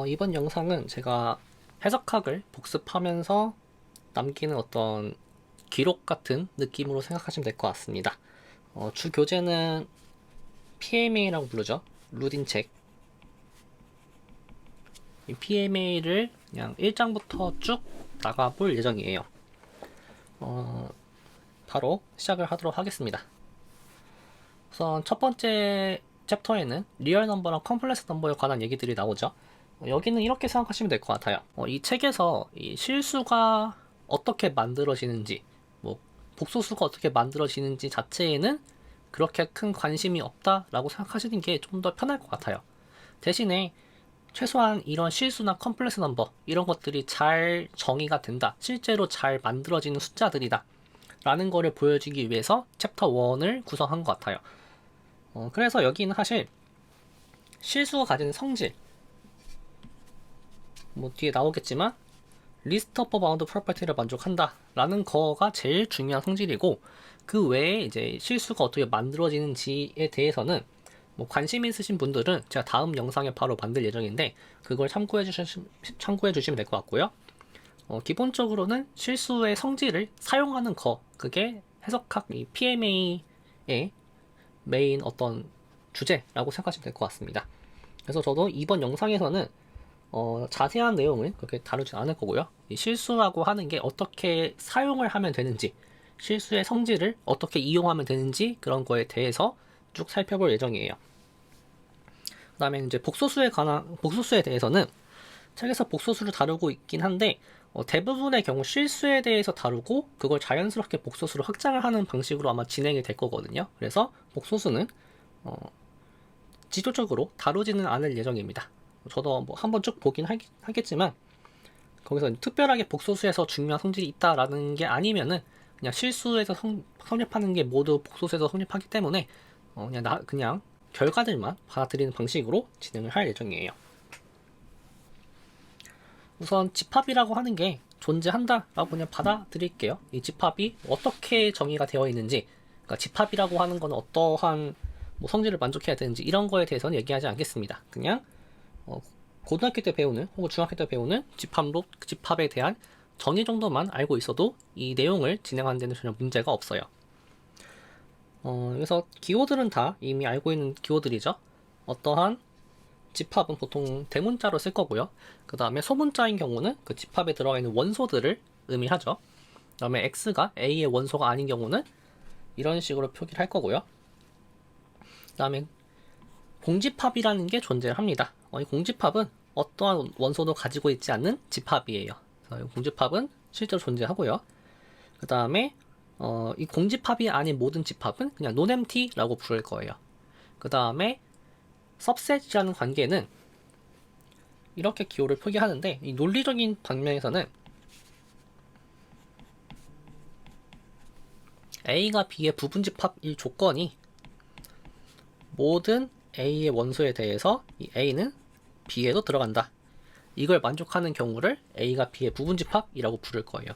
이번 영상은 제가 해석학을 복습하면서 남기는 어떤 기록 같은 느낌으로 생각하시면 될 것 같습니다. 주 교재는 PMA라고 부르죠. 루딘 책. 이 PMA를 그냥 1장부터 쭉 나가볼 예정이에요. 바로 시작을 하도록 하겠습니다. 우선 첫 번째 챕터에는 리얼 넘버랑 컴플렉스 넘버에 관한 얘기들이 나오죠. 여기는 이렇게 생각하시면 될 것 같아요. 이 책에서 이 실수가 어떻게 만들어지는지, 뭐 복소수가 어떻게 만들어지는지 자체에는 그렇게 큰 관심이 없다라고 생각하시는 게 좀 더 편할 것 같아요. 대신에 최소한 이런 실수나 컴플렉스 넘버 이런 것들이 잘 정의가 된다, 실제로 잘 만들어지는 숫자들이다 라는 거를 보여주기 위해서 챕터 1을 구성한 것 같아요. 그래서 여기는 사실 실수가 가지는 성질, 뭐 뒤에 나오겠지만 리스트 어퍼 바운드 프로퍼티를 만족한다 라는 거가 제일 중요한 성질이고, 그 외에 이제 실수가 어떻게 만들어지는지에 대해서는 뭐 관심 있으신 분들은 제가 다음 영상에 바로 만들 예정인데 그걸 참고해 주시면 될 것 같고요. 기본적으로는 실수의 성질을 사용하는 거, 그게 해석학 이 PMA의 메인 어떤 주제라고 생각하시면 될 것 같습니다. 그래서 저도 이번 영상에서는 자세한 내용을 그렇게 다루지 않을 거고요. 이 실수라고 하는 게 어떻게 사용을 하면 되는지, 실수의 성질을 어떻게 이용하면 되는지 그런 거에 대해서 쭉 살펴볼 예정이에요. 그 다음에 이제 복소수에 대해서는 책에서 복소수를 다루고 있긴 한데 대부분의 경우 실수에 대해서 다루고 그걸 자연스럽게 복소수로 확장을 하는 방식으로 아마 진행이 될 거거든요. 그래서 복소수는 지속적으로 다루지는 않을 예정입니다. 저도 뭐 한번 쭉 보긴 하겠지만 거기서 특별하게 복소수에서 중요한 성질이 있다라는 게 아니면은 그냥 실수에서 성립하는 게 모두 복소수에서 성립하기 때문에 그냥 결과들만 받아들이는 방식으로 진행을 할 예정이에요. 우선 집합이라고 하는 게 존재한다라고 그냥 받아들일게요. 이 집합이 어떻게 정의가 되어 있는지, 그러니까 집합이라고 하는 건 어떠한 뭐 성질을 만족해야 되는지 이런 거에 대해서는 얘기하지 않겠습니다. 그냥 고등학교 때 배우는 혹은 중학교 때 배우는 집합에 대한 정의 정도만 알고 있어도 이 내용을 진행하는 데는 전혀 문제가 없어요. 그래서 기호들은 다 이미 알고 있는 기호들이죠. 어떠한 집합은 보통 대문자로 쓸 거고요. 그 다음에 소문자인 경우는 그 집합에 들어가 있는 원소들을 의미하죠. 그 다음에 x가 a의 원소가 아닌 경우는 이런 식으로 표기를 할 거고요. 그 다음에 공집합이라는 게 존재를 합니다. 이 공집합은 어떠한 원소도 가지고 있지 않는 집합이에요. 그래서 공집합은 실제로 존재하고요. 그 다음에 이 공집합이 아닌 모든 집합은 그냥 논empty라고 부를 거예요. 그 다음에 subset이라는 관계는 이렇게 기호를 표기하는데, 이 논리적인 방면에서는 A가 B의 부분집합일 조건이 모든 A의 원소에 대해서 이 A는 B에도 들어간다, 이걸 만족하는 경우를 A가 B의 부분집합이라고 부를 거예요.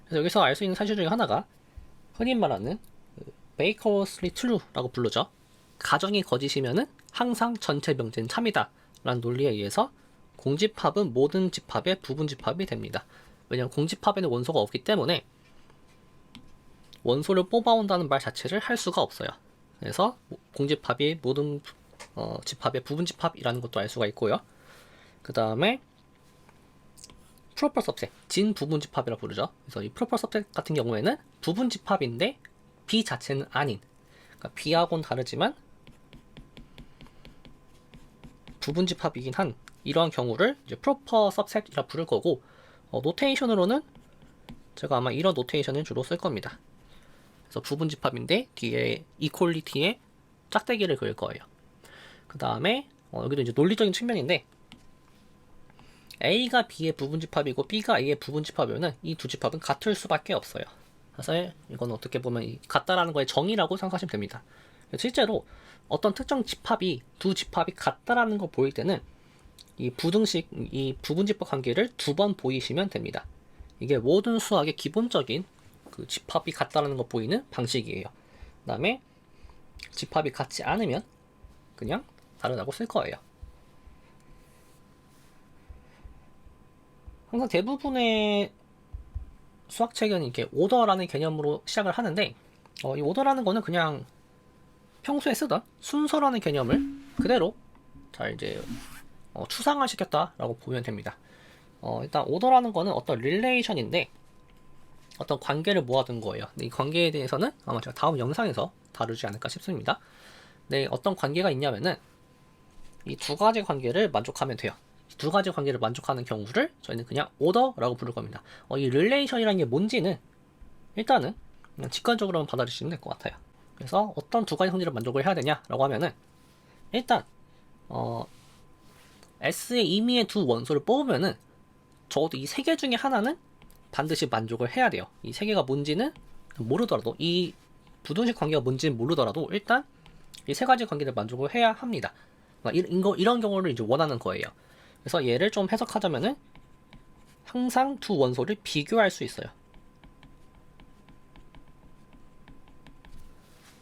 그래서 여기서 알 수 있는 사실 중에 하나가 흔히 말하는 Bakelessly True라고 부르죠. 가정이 거짓이면은 항상 전체 명제는 참이다 라는 논리에 의해서 공집합은 모든 집합의 부분집합이 됩니다. 왜냐하면 공집합에는 원소가 없기 때문에 원소를 뽑아온다는 말 자체를 할 수가 없어요. 그래서 공집합이 모든 집합의 부분집합이라는 것도 알 수가 있고요. 그 다음에 프로퍼 सब셋, 진 부분집합이라고 부르죠. 그래서 이 프로퍼 सब셋 같은 경우에는 부분집합인데 B 자체는 아닌, 그러니까 B하고는 다르지만 부분집합이긴 한 이러한 경우를 이제 프로퍼 सब셋이라 부를 거고, 노테이션으로는 제가 아마 이런 노테이션을 주로 쓸 겁니다. 그래서 부분집합인데 뒤에 이퀄리티의 짝대기를 그릴 거예요. 그 다음에 여기도 이제 논리적인 측면인데, A가 B의 부분집합이고 B가 A의 부분집합이면 이 두 집합은 같을 수밖에 없어요. 사실 이건 어떻게 보면 같다라는 거의 정의라고 생각하시면 됩니다. 실제로 어떤 특정 집합이 두 집합이 같다라는 걸 보일 때는 이 부등식, 이 부분집합 관계를 2번 보이시면 됩니다. 이게 모든 수학의 기본적인 그 집합이 같다라는 걸 보이는 방식이에요. 그 다음에 집합이 같지 않으면 그냥 다르다고 쓸 거예요. 항상 대부분의 수학책은 이렇게 오더라는 개념으로 시작을 하는데 이 오더라는 거는 그냥 평소에 쓰던 순서라는 개념을 그대로 잘 이제 추상화 시켰다라고 보면 됩니다. 일단 오더라는 거는 어떤 릴레이션인데 어떤 관계를 모아둔 거예요. 이 관계에 대해서는 아마 제가 다음 영상에서 다루지 않을까 싶습니다. 네, 어떤 관계가 있냐면은 이 두 가지 관계를 만족하면 돼요. 두 가지 관계를 만족하는 경우를 저희는 그냥 오더라고 부를 겁니다. 이 릴레이션이라는 게 뭔지는 일단은 그냥 직관적으로만 받아들이시면 될 것 같아요. 그래서 어떤 두 가지 성질을 만족을 해야 되냐라고 하면은 일단 S의 임의의 두 원소를 뽑으면은 적어도 이 세 개 중에 하나는 반드시 만족을 해야 돼요. 이 세 개가 뭔지는 모르더라도 이 부등식 관계가 뭔지는 모르더라도 일단 이 세 가지 관계를 만족을 해야 합니다. 이런 경우를 이제 원하는 거예요. 그래서 얘를 좀 해석하자면은 항상 두 원소를 비교할 수 있어요.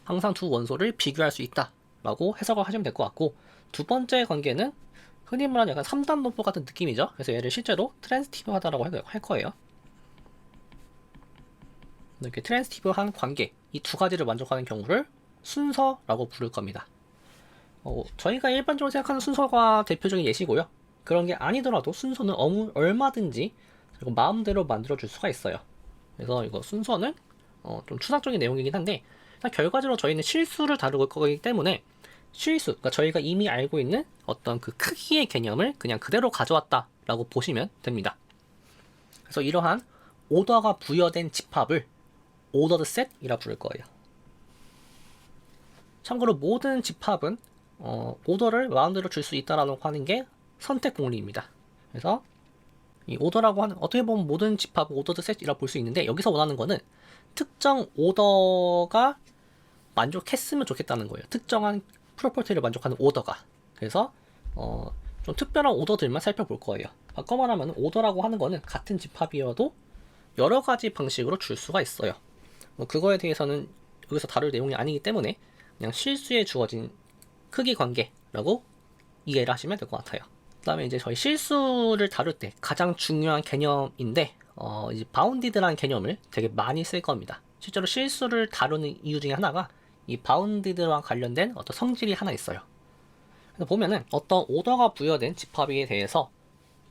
항상 두 원소를 비교할 수 있다 라고 해석을 하시면 될 것 같고, 두 번째 관계는 흔히 말하는 약간 3단 논법 같은 느낌이죠. 그래서 얘를 실제로 트랜스티브 하다라고 할 거예요. 이렇게 트랜스티브한 관계, 이 두 가지를 만족하는 경우를 순서라고 부를 겁니다. 저희가 일반적으로 생각하는 순서가 대표적인 예시고요. 그런 게 아니더라도 순서는 얼마든지 마음대로 만들어줄 수가 있어요. 그래서 이거 순서는 좀 추상적인 내용이긴 한데, 결과적으로 저희는 실수를 다룰 거기 때문에 실수, 그러니까 저희가 이미 알고 있는 어떤 그 크기의 개념을 그냥 그대로 가져왔다라고 보시면 됩니다. 그래서 이러한 오더가 부여된 집합을 오더드 셋이라 부를 거예요. 참고로 모든 집합은 오더를 마음대로 줄 수 있다라고 하는 게 선택 공리입니다. 그래서 이 오더라고 하는, 어떻게 보면 모든 집합은 오더드 셋이라 볼 수 있는데, 여기서 원하는 거는 특정 오더가 만족했으면 좋겠다는 거예요. 특정한 프로퍼티를 만족하는 오더가. 그래서 좀 특별한 오더들만 살펴볼 거예요. 바꿔 말하면 오더라고 하는 거는 같은 집합이어도 여러 가지 방식으로 줄 수가 있어요. 그거에 대해서는 여기서 다룰 내용이 아니기 때문에 그냥 실수에 주어진 크기 관계라고 이해를 하시면 될 것 같아요. 그 다음에 이제 저희 실수를 다룰 때 가장 중요한 개념인데, 이제 바운디드라는 개념을 되게 많이 쓸 겁니다. 실제로 실수를 다루는 이유 중에 하나가 이 바운디드와 관련된 어떤 성질이 하나 있어요. 그래서 보면은 어떤 오더가 부여된 집합에 대해서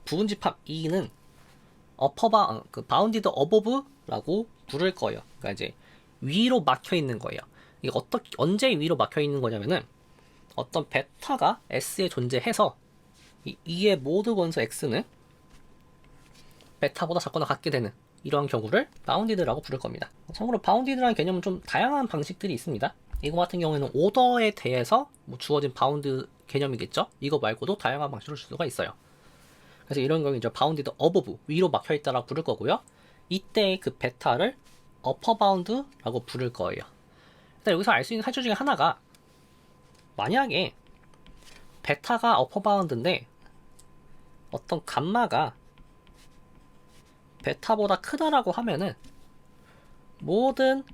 부분 집합 E는 바운디드 어버브라고 부를 거예요. 그러니까 이제 위로 막혀 있는 거예요. 이게 언제 위로 막혀 있는 거냐면은 어떤 베타가 S에 존재해서 이 E의 모든 원소 X는 베타보다 작거나 같게 되는 이러한 경우를 바운디드라고 부를 겁니다. 참고로 바운디드라는 개념은 좀 다양한 방식들이 있습니다. 이거 같은 경우에는 오더에 대해서 주어진 바운드 개념이겠죠? 이거 말고도 다양한 방식으로 줄 수가 있어요. 그래서 이런 경우 이제 바운디드 어버브, 위로 막혀있다라고 부를 거고요. 이때 그 베타를 어퍼 바운드라고 부를 거예요. 일단 여기서 알 수 있는 사실 중에 하나가, 만약에 베타가 어퍼 바운드인데 어떤 감마가 베타보다 크다라고 하면은 모든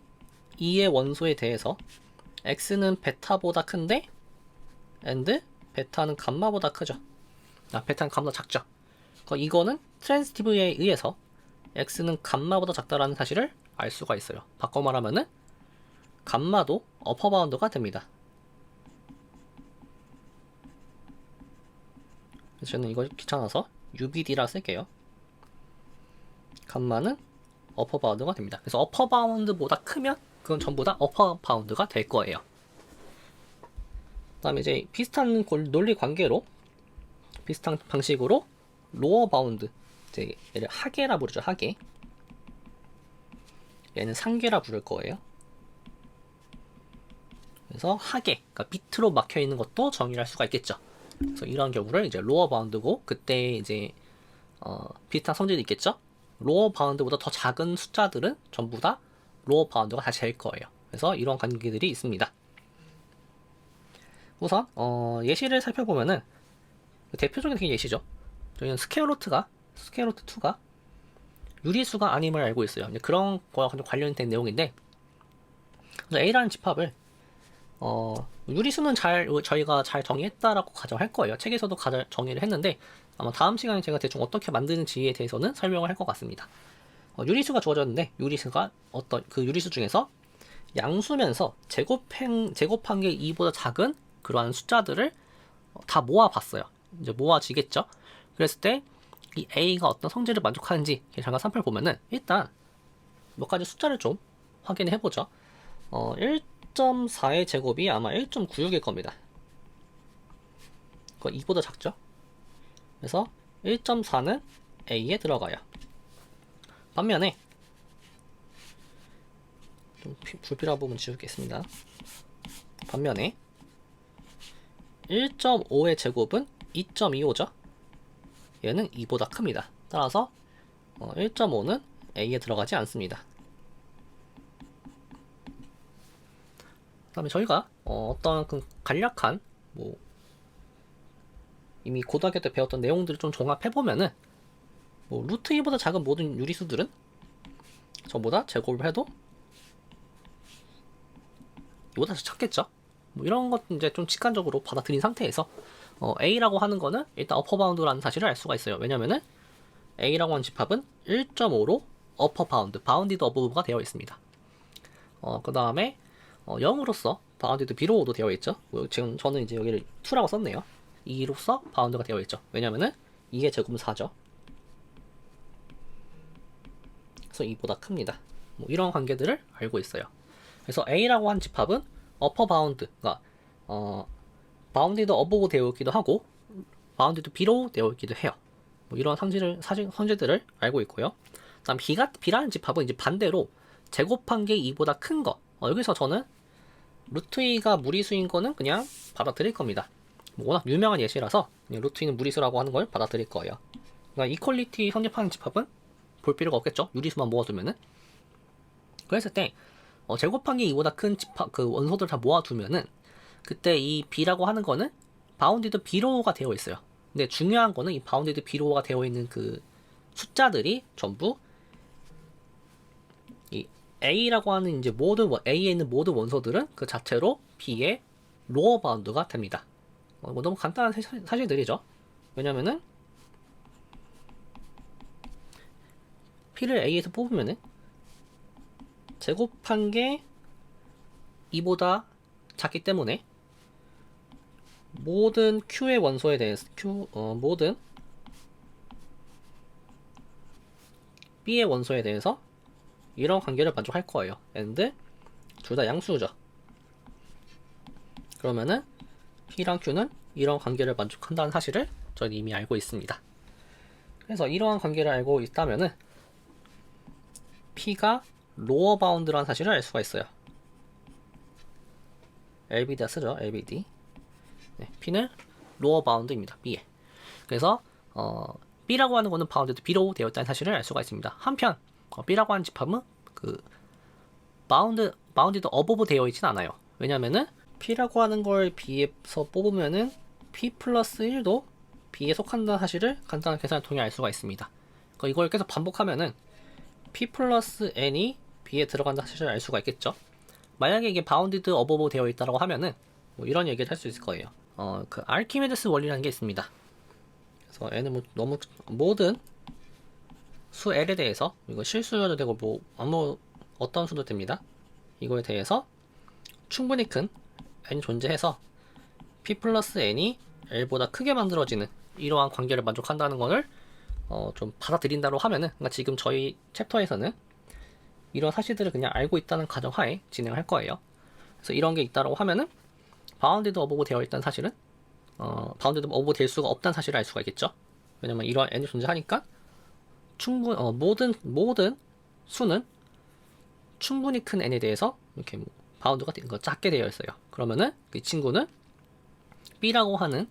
2의 원소에 대해서 x는 베타보다 큰데 and 베타는 감마보다 크죠. 베타는 감마보다 작죠. 이거는 트랜스티브에 의해서 x는 감마보다 작다라는 사실을 알 수가 있어요. 바꿔 말하면은 감마도 어퍼 바운드가 됩니다. 그래서 저는 이거 귀찮아서 UBD라 쓸게요. 감마는 어퍼 바운드가 됩니다. 그래서 어퍼 바운드보다 크면 그건 전부 다 어퍼 바운드가 될 거예요. 그 다음에 이제 비슷한 논리 관계로, 비슷한 방식으로 로어 바운드, 이제 얘를 하계라 부르죠. 하계. 얘는 상계라 부를 거예요. 그래서 하계, 그러니까 밑으로 막혀 있는 것도 정의를 할 수가 있겠죠. 그래서 이런 경우를 이제 로어 바운드고, 그때 이제 비슷한 성질이 있겠죠. 로어 바운드보다 더 작은 숫자들은 전부 다 로어 바운드가 다 제일 거예요. 그래서 이런 관계들이 있습니다. 우선 예시를 살펴보면은 대표적인 예시죠. 저희는 스퀘어루트 2가 유리수가 아님을 알고 있어요. 그런 거와 관련된 내용인데, A라는 집합을 유리수는 저희가 잘 정의했다라고 가정할 거예요. 책에서도 정의를 했는데, 아마 다음 시간에 제가 대충 어떻게 만드는지에 대해서는 설명을 할 것 같습니다. 유리수가 주어졌는데, 그 유리수 중에서 양수면서 제곱한 게 2보다 작은 그러한 숫자들을 다 모아봤어요. 이제 모아지겠죠? 그랬을 때, 이 A가 어떤 성질을 만족하는지 잠깐 살펴보면은, 일단, 몇 가지 숫자를 좀 확인해 해보죠. 1.4의 제곱이 아마 1.96일 겁니다. 그거 2보다 작죠? 그래서 1.4는 A에 들어가요. 반면에 좀 불필요한 부분 지우겠습니다. 반면에 1.5의 제곱은 2.25죠? 얘는 2보다 큽니다. 따라서 1.5는 A에 들어가지 않습니다. 그 다음에 저희가 어떤 그 간략한 이미 고등학교 때 배웠던 내용들을 좀 종합해보면은 루트 2보다 작은 모든 유리수들은 전보다 제곱을 해도 이보다 더 작겠죠? 이런 것 이제 좀 직관적으로 받아들인 상태에서 A라고 하는 거는 일단 어퍼 바운드라는 사실을 알 수가 있어요. 왜냐면은 A라고 하는 집합은 1.5로 어퍼 바운드, 바운디드 어버브가 되어 있습니다. 그 다음에 0으로서 바운디드 B로도 되어 있죠. 지금 저는 이제 여기를 2라고 썼네요. 2로서 바운드가 되어 있죠. 왜냐면은 2의 제곱은 4죠. 그래서 2보다 큽니다. 이런 관계들을 알고 있어요. 그래서 A라고 한 집합은 어퍼 바운드가 바운디드 어버브 되어 있기도 하고 바운디드 B로 되어 있기도 해요. 이런 성질들을 알고 있고요. 다음 B라는 집합은 이제 반대로 제곱한 게 2보다 큰 거. 여기서 저는 루트 2가 무리수인 거는 그냥 받아들일 겁니다. 워낙 유명한 예시라서 그냥 루트 2는 무리수라고 하는 걸 받아들일 거예요. 그러니까 이퀄리티 성립하는 집합은 볼 필요가 없겠죠. 유리수만 모아두면은. 그랬을 때 제곱한 게 2보다 큰 집합 그 원소들 다 모아두면은 그때 이 B라고 하는 거는 바운디드 B로가 되어 있어요. 근데 중요한 거는 이 바운디드 B로가 되어 있는 그 숫자들이 전부 이 A라고 하는 이제 A에 있는 모든 원소들은 그 자체로 B의 로어 바운드가 됩니다. 너무 간단한 사실들이죠. 왜냐면은 P를 A에서 뽑으면은 제곱한 게 2보다 작기 때문에 모든 Q의 원소에 대해서 모든 B의 원소에 대해서 이런 관계를 만족할 거예요. and 둘 다 양수죠. 그러면은 P랑 Q는 이런 관계를 만족한다는 사실을 저는 이미 알고 있습니다. 그래서 이러한 관계를 알고 있다면은 P가 로어 바운드라는 사실을 알 수가 있어요. LBD가 쓰죠. LBD. 네, P는 로어 바운드입니다. B에. 그래서 B라고 하는 거는 바운드드 B로 되어 있다는 사실을 알 수가 있습니다. 한편 B라고 하는 집합은 그 바운디드 어버브 되어 있진 않아요. 왜냐면은 P라고 하는 걸 B에서 뽑으면은 P 플러스 1도 B에 속한다는 사실을 간단한 계산을 통해 알 수가 있습니다. 그러니까 이걸 계속 반복하면은 P 플러스 N이 B에 들어간다는 사실을 알 수가 있겠죠. 만약에 이게 바운디드 어버브 되어 있다고 하면은 이런 얘기를 할 수 있을 거예요. 그 아르키메데스 원리라는 게 있습니다. 그래서 N은 너무 모든 수 L에 대해서 이거 실수여도 되고 어떤 수도 됩니다. 이거에 대해서 충분히 큰 N 존재해서 P 플러스 N이 L보다 크게 만들어지는 이러한 관계를 만족한다는 것을 좀 받아들인다고 하면은, 그러니까 지금 저희 챕터에서는 이런 사실들을 그냥 알고 있다는 가정하에 진행을 할 거예요. 그래서 이런 게 있다고 하면은 바운디드 어버브 되어 있다는 사실은 바운디드 어버브 될 수가 없다는 사실을 알 수가 있겠죠. 왜냐면 이러한 n이 존재하니까 모든 수는 충분히 큰 n에 대해서 이렇게 바운드가 작게 되어 있어요. 그러면은 그 친구는 B라고 하는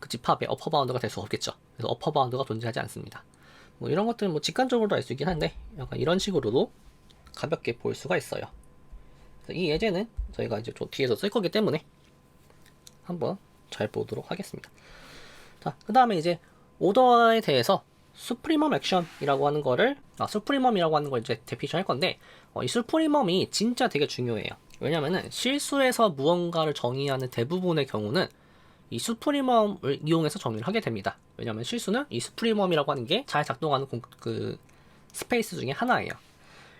그 집합의 어퍼 바운드가 될 수 없겠죠. 그래서 어퍼 바운드가 존재하지 않습니다. 이런 것들은 직관적으로도 알 수 있긴 한데 약간 이런 식으로도 가볍게 볼 수가 있어요. 이 예제는 저희가 이제 뒤에서 쓸 거기 때문에 한번 잘 보도록 하겠습니다. 자, 그 다음에 이제 오더에 대해서 수프리멈 액션이라고 하는 거를 수프리멈이라고 하는 걸 이제 데피니션 할 건데 이 수프리멈이 진짜 되게 중요해요. 왜냐면은 실수에서 무언가를 정의하는 대부분의 경우는 이 수프리멈을 이용해서 정의를 하게 됩니다. 왜냐면 실수는 이 수프리멈이라고 하는 게 잘 작동하는 그 스페이스 중에 하나예요.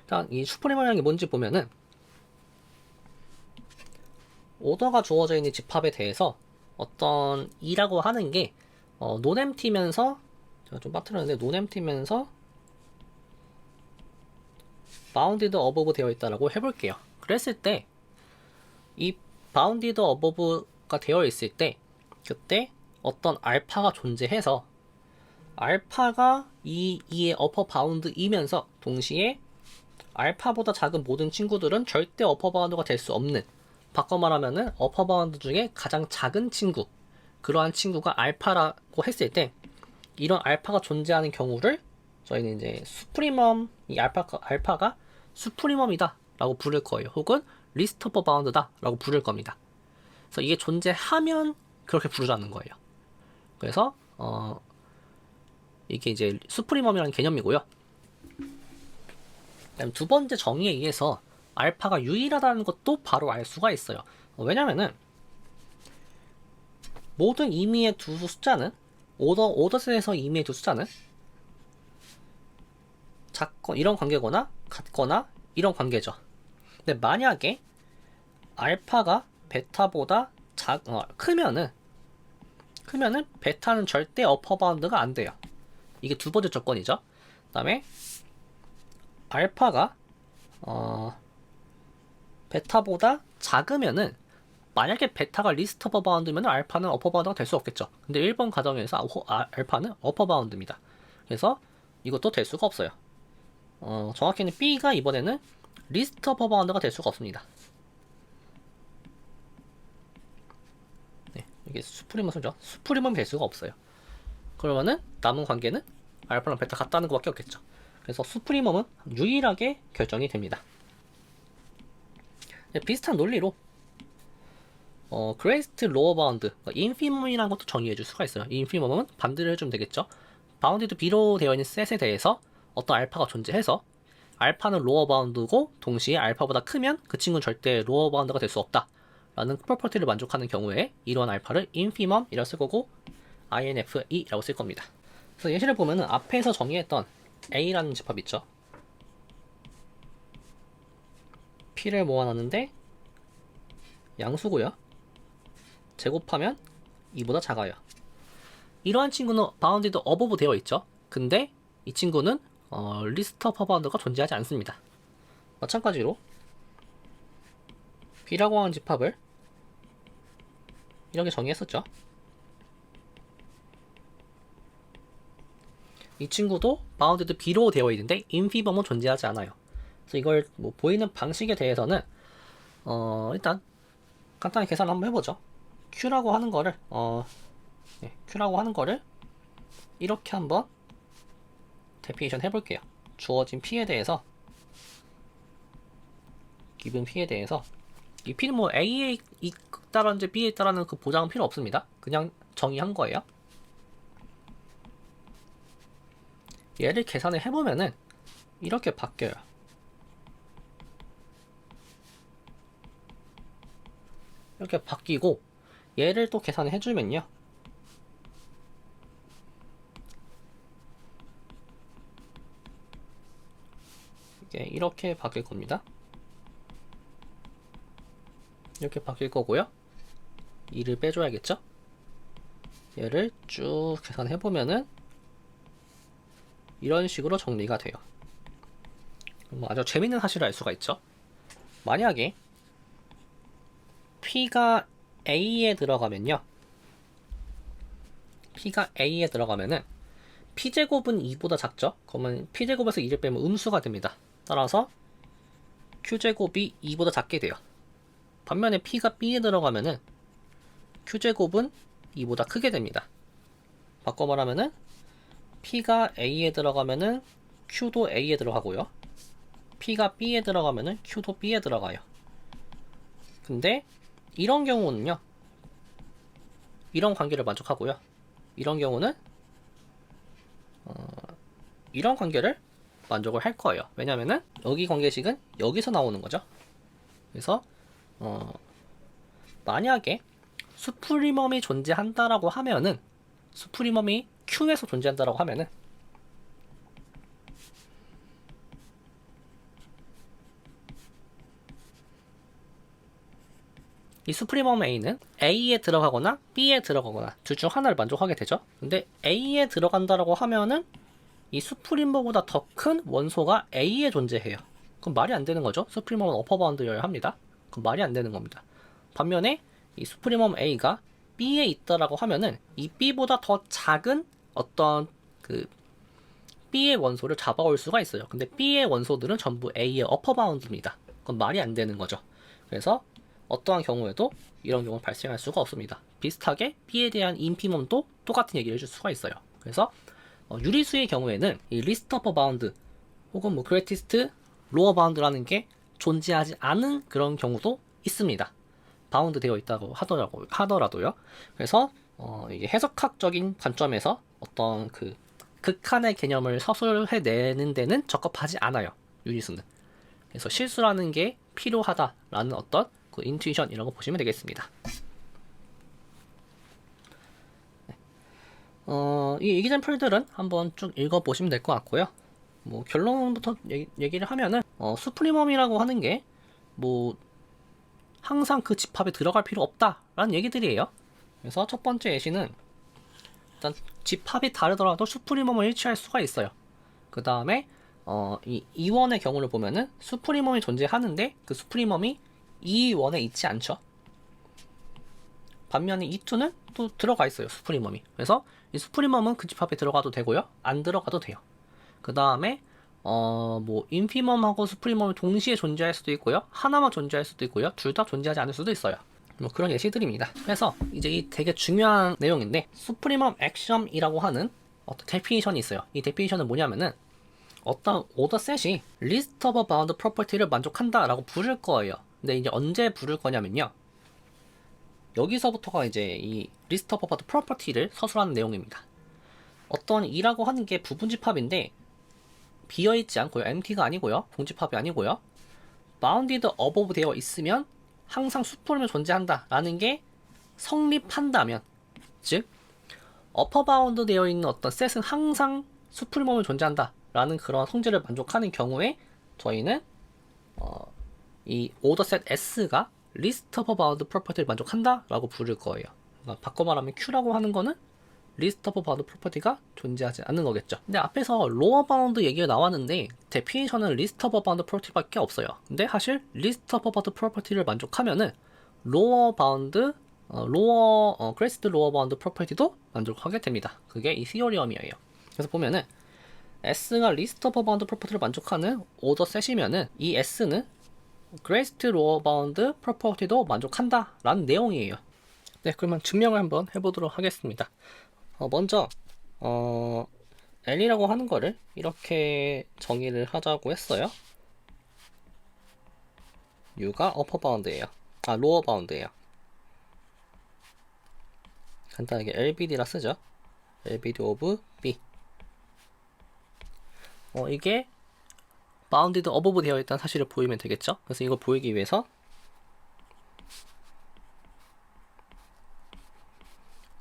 일단 이 수프리멈이라는 게 뭔지 보면은 오더가 주어져 있는 집합에 대해서 어떤 이라고 하는 게 논엠티면서 제가 좀 빠뜨렸는데 논엠티면서 바운디드 어버브 되어 있다라고 해볼게요. 그랬을 때 이 바운디드 어버브가 되어 있을 때 그때 어떤 알파가 존재해서 알파가 이의 어퍼 바운드이면서 동시에 알파보다 작은 모든 친구들은 절대 어퍼 바운드가 될 수 없는, 바꿔 말하면은 어퍼 바운드 중에 가장 작은 친구, 그러한 친구가 알파라고 했을 때 이런 알파가 존재하는 경우를 저희는 이제 수프리멈, 이 알파가 수프리멈이다 라고 부를 거예요. 혹은 리스트 오버 바운드다 라고 부를 겁니다. 그래서 이게 존재하면 그렇게 부르자는 거예요. 그래서 이게 이제 수프리멈이라는 개념이고요. 그다음 두 번째 정의에 의해서 알파가 유일하다는 것도 바로 알 수가 있어요. 왜냐면은 모든 임의의 두 숫자는 오더셋에서 임의의 두 숫자는 이런 관계거나 같거나 이런 관계죠. 근데 만약에 알파가 베타보다 크면은 베타는 절대 어퍼 바운드가 안 돼요. 이게 두 번째 조건이죠. 그 다음에 알파가 베타보다 작으면은, 만약에 베타가 리스트 어퍼 바운드면 알파는 어퍼 바운드가 될 수 없겠죠. 근데 1번 가정에서 알파는 어퍼 바운드입니다. 그래서 이것도 될 수가 없어요. 정확히는 B가 이번에는 리스트 어퍼 바운드가 될 수가 없습니다. 네, 이게 수프리멈이죠. 수프리멈이 될 수가 없어요. 그러면은 남은 관계는 알파랑 베타 같다는 것밖에 없겠죠. 그래서 수프리멈은 유일하게 결정이 됩니다. 비슷한 논리로 그레이스트 로어 바운드, 인피멈이라는 것도 정의해 줄 수가 있어요. 인피멈은 반대로 해주면 되겠죠. 바운디드 B로 되어 있는 셋에 대해서 어떤 알파가 존재해서 알파는 로어 바운드고 동시에 알파보다 크면 그 친구는 절대 로어 바운드가 될 수 없다 라는 프로퍼티를 만족하는 경우에 이러한 알파를 인피멈이라고 쓸 거고 INFE라고 쓸 겁니다. 그래서 예시를 보면은 앞에서 정의했던 A라는 집합 있죠. P를 모아놨는데 양수고요. 제곱하면 2보다 작아요. 이러한 친구는 바운디드 어버브 되어 있죠. 근데 이 친구는 리스트 어퍼 바운드가 존재하지 않습니다. 마찬가지로 B라고 하는 집합을 이렇게 정의했었죠. 이 친구도 바운디드 B로 되어 있는데 인피범은 존재하지 않아요. 그래서 이걸 뭐 보이는 방식에 대해서는 일단 간단히 계산을 한번 해보죠. Q라고 하는 거를 Q라고 하는 거를 이렇게 한번 데피니션 해볼게요. 주어진 P에 대해서, 기본 P에 대해서, 이 P는 뭐 A에 있다라든지 B에 있다라는 그 보장은 필요 없습니다. 그냥 정의한 거예요. 얘를 계산을 해보면은 이렇게 바뀌어요. 이렇게 바뀌고 얘를 또 계산을 해주면요, 이게 이렇게 바뀔 겁니다. 이렇게 바뀔 거고요. 2를 빼줘야겠죠. 얘를 쭉 계산해보면은 이런 식으로 정리가 돼요. 아주 재밌는 사실을 알 수가 있죠. 만약에 P가 A에 들어가면요, P가 A에 들어가면은 P제곱은 2보다 작죠. 그러면 P제곱에서 2를 빼면 음수가 됩니다. 따라서 Q제곱이 2보다 작게 돼요. 반면에 P가 B에 들어가면은 Q제곱은 2보다 크게 됩니다. 바꿔 말하면은 P가 A에 들어가면은 Q도 A에 들어가고요. P가 B에 들어가면은 Q도 B에 들어가요. 근데 이런 경우는요, 이런 관계를 만족하고요. 이런 경우는 이런 관계를 만족을 할 거예요. 왜냐면은 여기 관계식은 여기서 나오는 거죠. 그래서 만약에 수프리멈이 존재한다라고 하면은, 수프리멈이 Q에서 존재한다라고 하면은 이 수프리멈 A는 A에 들어가거나 B에 들어가거나 둘 중 하나를 만족하게 되죠. 근데 A에 들어간다라고 하면은 이 수프리멈보다 더 큰 원소가 A에 존재해요. 그럼 말이 안 되는 거죠. 수프리멈은 어퍼 바운드여야 합니다. 그럼 말이 안 되는 겁니다. 반면에 이 수프리멈 A가 B에 있다라고 하면은 이 B보다 더 작은 어떤 그 B의 원소를 잡아올 수가 있어요. 근데 B의 원소들은 전부 A의 어퍼 바운드입니다. 그건 말이 안 되는 거죠. 그래서 어떠한 경우에도 이런 경우는 발생할 수가 없습니다. 비슷하게 B에 대한 인피멈도 똑같은 얘기를 해줄 수가 있어요. 그래서 유리수의 경우에는 이 리스트 어퍼 바운드 혹은 뭐 그레이티스트 로어 바운드라는 게 존재하지 않은 그런 경우도 있습니다. 바운드 되어 있다고 하더라도요. 그래서 이게 해석학적인 관점에서 어떤 그 극한의 개념을 서술해내는 데는 적합하지 않아요. 유리수는. 그래서 실수라는 게 필요하다라는 어떤 그 인투이션 이런 거 보시면 되겠습니다. 이 이기젠플들은 한번 쭉 읽어보시면 될 것 같고요. 뭐 결론부터 얘기를 하면은 수프리멈이라고 하는 게 뭐 항상 그 집합에 들어갈 필요 없다라는 얘기들이에요. 그래서 첫 번째 예시는 일단 집합이 다르더라도 수프리멈을 일치할 수가 있어요. 그 다음에 이 E1의 경우를 보면은 수프리멈이 존재하는데 그 수프리멈이 E1에 있지 않죠. 반면에 E2는 또 들어가 있어요. 수프리멈이. 그래서 이 수프리멈은 그 집합에 들어가도 되고요. 안 들어가도 돼요. 그 다음에 뭐 인피멈하고 수프리멈이 동시에 존재할 수도 있고요. 하나만 존재할 수도 있고요. 둘 다 존재하지 않을 수도 있어요. 뭐 그런 예시들입니다. 그래서 이제 이 되게 중요한 내용인데 수프리멈 액션이라고 하는 어떤 데피니션이 있어요. 이 데피니션은 뭐냐면은 어떤 오더 셋이 리스트 오브 바운드 프로퍼티를 만족한다라고 부를 거예요. 근데 이제 언제 부를 거냐면요. 여기서부터가 이제 이 리스트 오브 바운드 프로퍼티를 서술하는 내용입니다. 어떤 E라고 하는 게 부분집합인데 비어있지 않고요. empty가 아니고요. 공집합이 아니고요. bounded above 되어 있으면 항상 수프리멈이 존재한다 라는 게 성립한다면, 즉 upper bound 되어 있는 어떤 셋은 항상 수프리멈이 존재한다 라는 그런 성질을 만족하는 경우에 저희는 이 order set S가 list of bound property를 만족한다 라고 부를 거예요. 그러니까 바꿔 말하면 Q라고 하는 거는 리스트 오브 바운드 프로퍼티가 존재하지 않는 거겠죠. 근데 앞에서 로어 바운드 얘기가 나왔는데 데피니션은 리스트 오브 바운드 프로퍼티밖에 없어요. 근데 사실 리스트 오브 바운드 프로퍼티를 만족하면은 로어 바운드 그레이스드 로어 바운드 프로퍼티도 만족하게 됩니다. 그게 이 시어리엄이에요. 그래서 보면은 S가 리스트 오브 바운드 프로퍼티를 만족하는 오더 셋이면은 이 S는 그레이스드 로어 바운드 프로퍼티도 만족한다 라는 내용이에요. 네, 그러면 증명을 한번 해보도록 하겠습니다. 먼저 L이라고 하는 거를 이렇게 정의를 하자고 했어요. U가 어퍼 바운드예요. 로어 바운드예요. 간단하게 LBD라 쓰죠. LBD of B. 이게 바운디드 어버브 되어 있다는 사실을 보이면 되겠죠. 그래서 이걸 보이기 위해서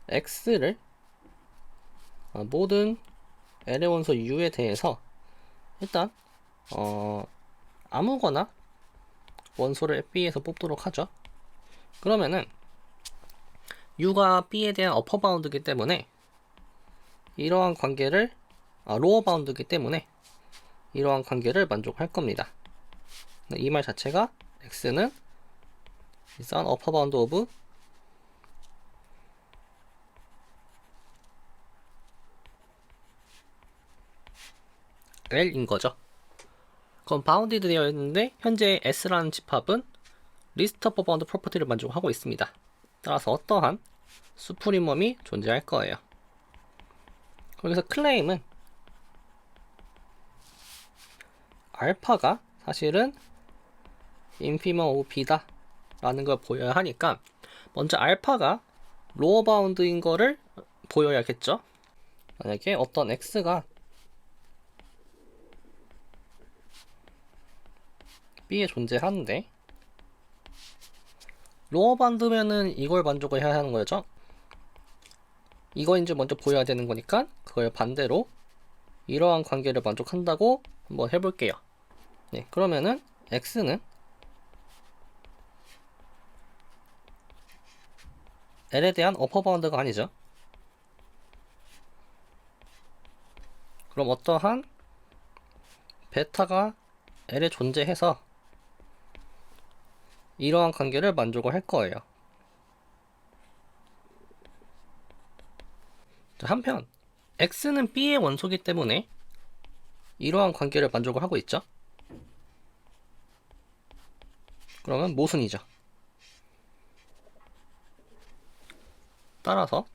X를 모든 L의 원소 U에 대해서 일단 아무거나 원소를 B에서 뽑도록 하죠. 그러면은 U가 B에 대한 어퍼 바운드이기 때문에 이러한 관계를 로어 바운드이기 때문에 이러한 관계를 만족할 겁니다. 이 말 자체가 X는 is an upper bound of L인 거죠. 그럼 바운디드 되어 있는데 현재 S라는 집합은 리스트 오브 바운드 프로퍼티를 만족하고 있습니다. 따라서 어떠한 수프리멈이 존재할 거예요. 거기서 클레임은 알파가 사실은 인피멈 오브 B다 라는 걸 보여야 하니까 먼저 알파가 로어 바운드인 거를 보여야겠죠. 만약에 어떤 X가 B에 존재하는데 로어 바운드면은 이걸 만족을 해야 하는 거죠. 이거인지 먼저 보여야 되는 거니까 그걸 반대로 이러한 관계를 만족한다고 한번 해볼게요. 네, 그러면은 X는 L에 대한 어퍼 바운드가 아니죠. 그럼 어떠한 베타가 L에 존재해서 이러한 관계를 만족을 할 거예요. 한편 X는 B의 원소이기 때문에 이러한 관계를 만족을 하고 있죠. 그러면 모순이죠. 따라서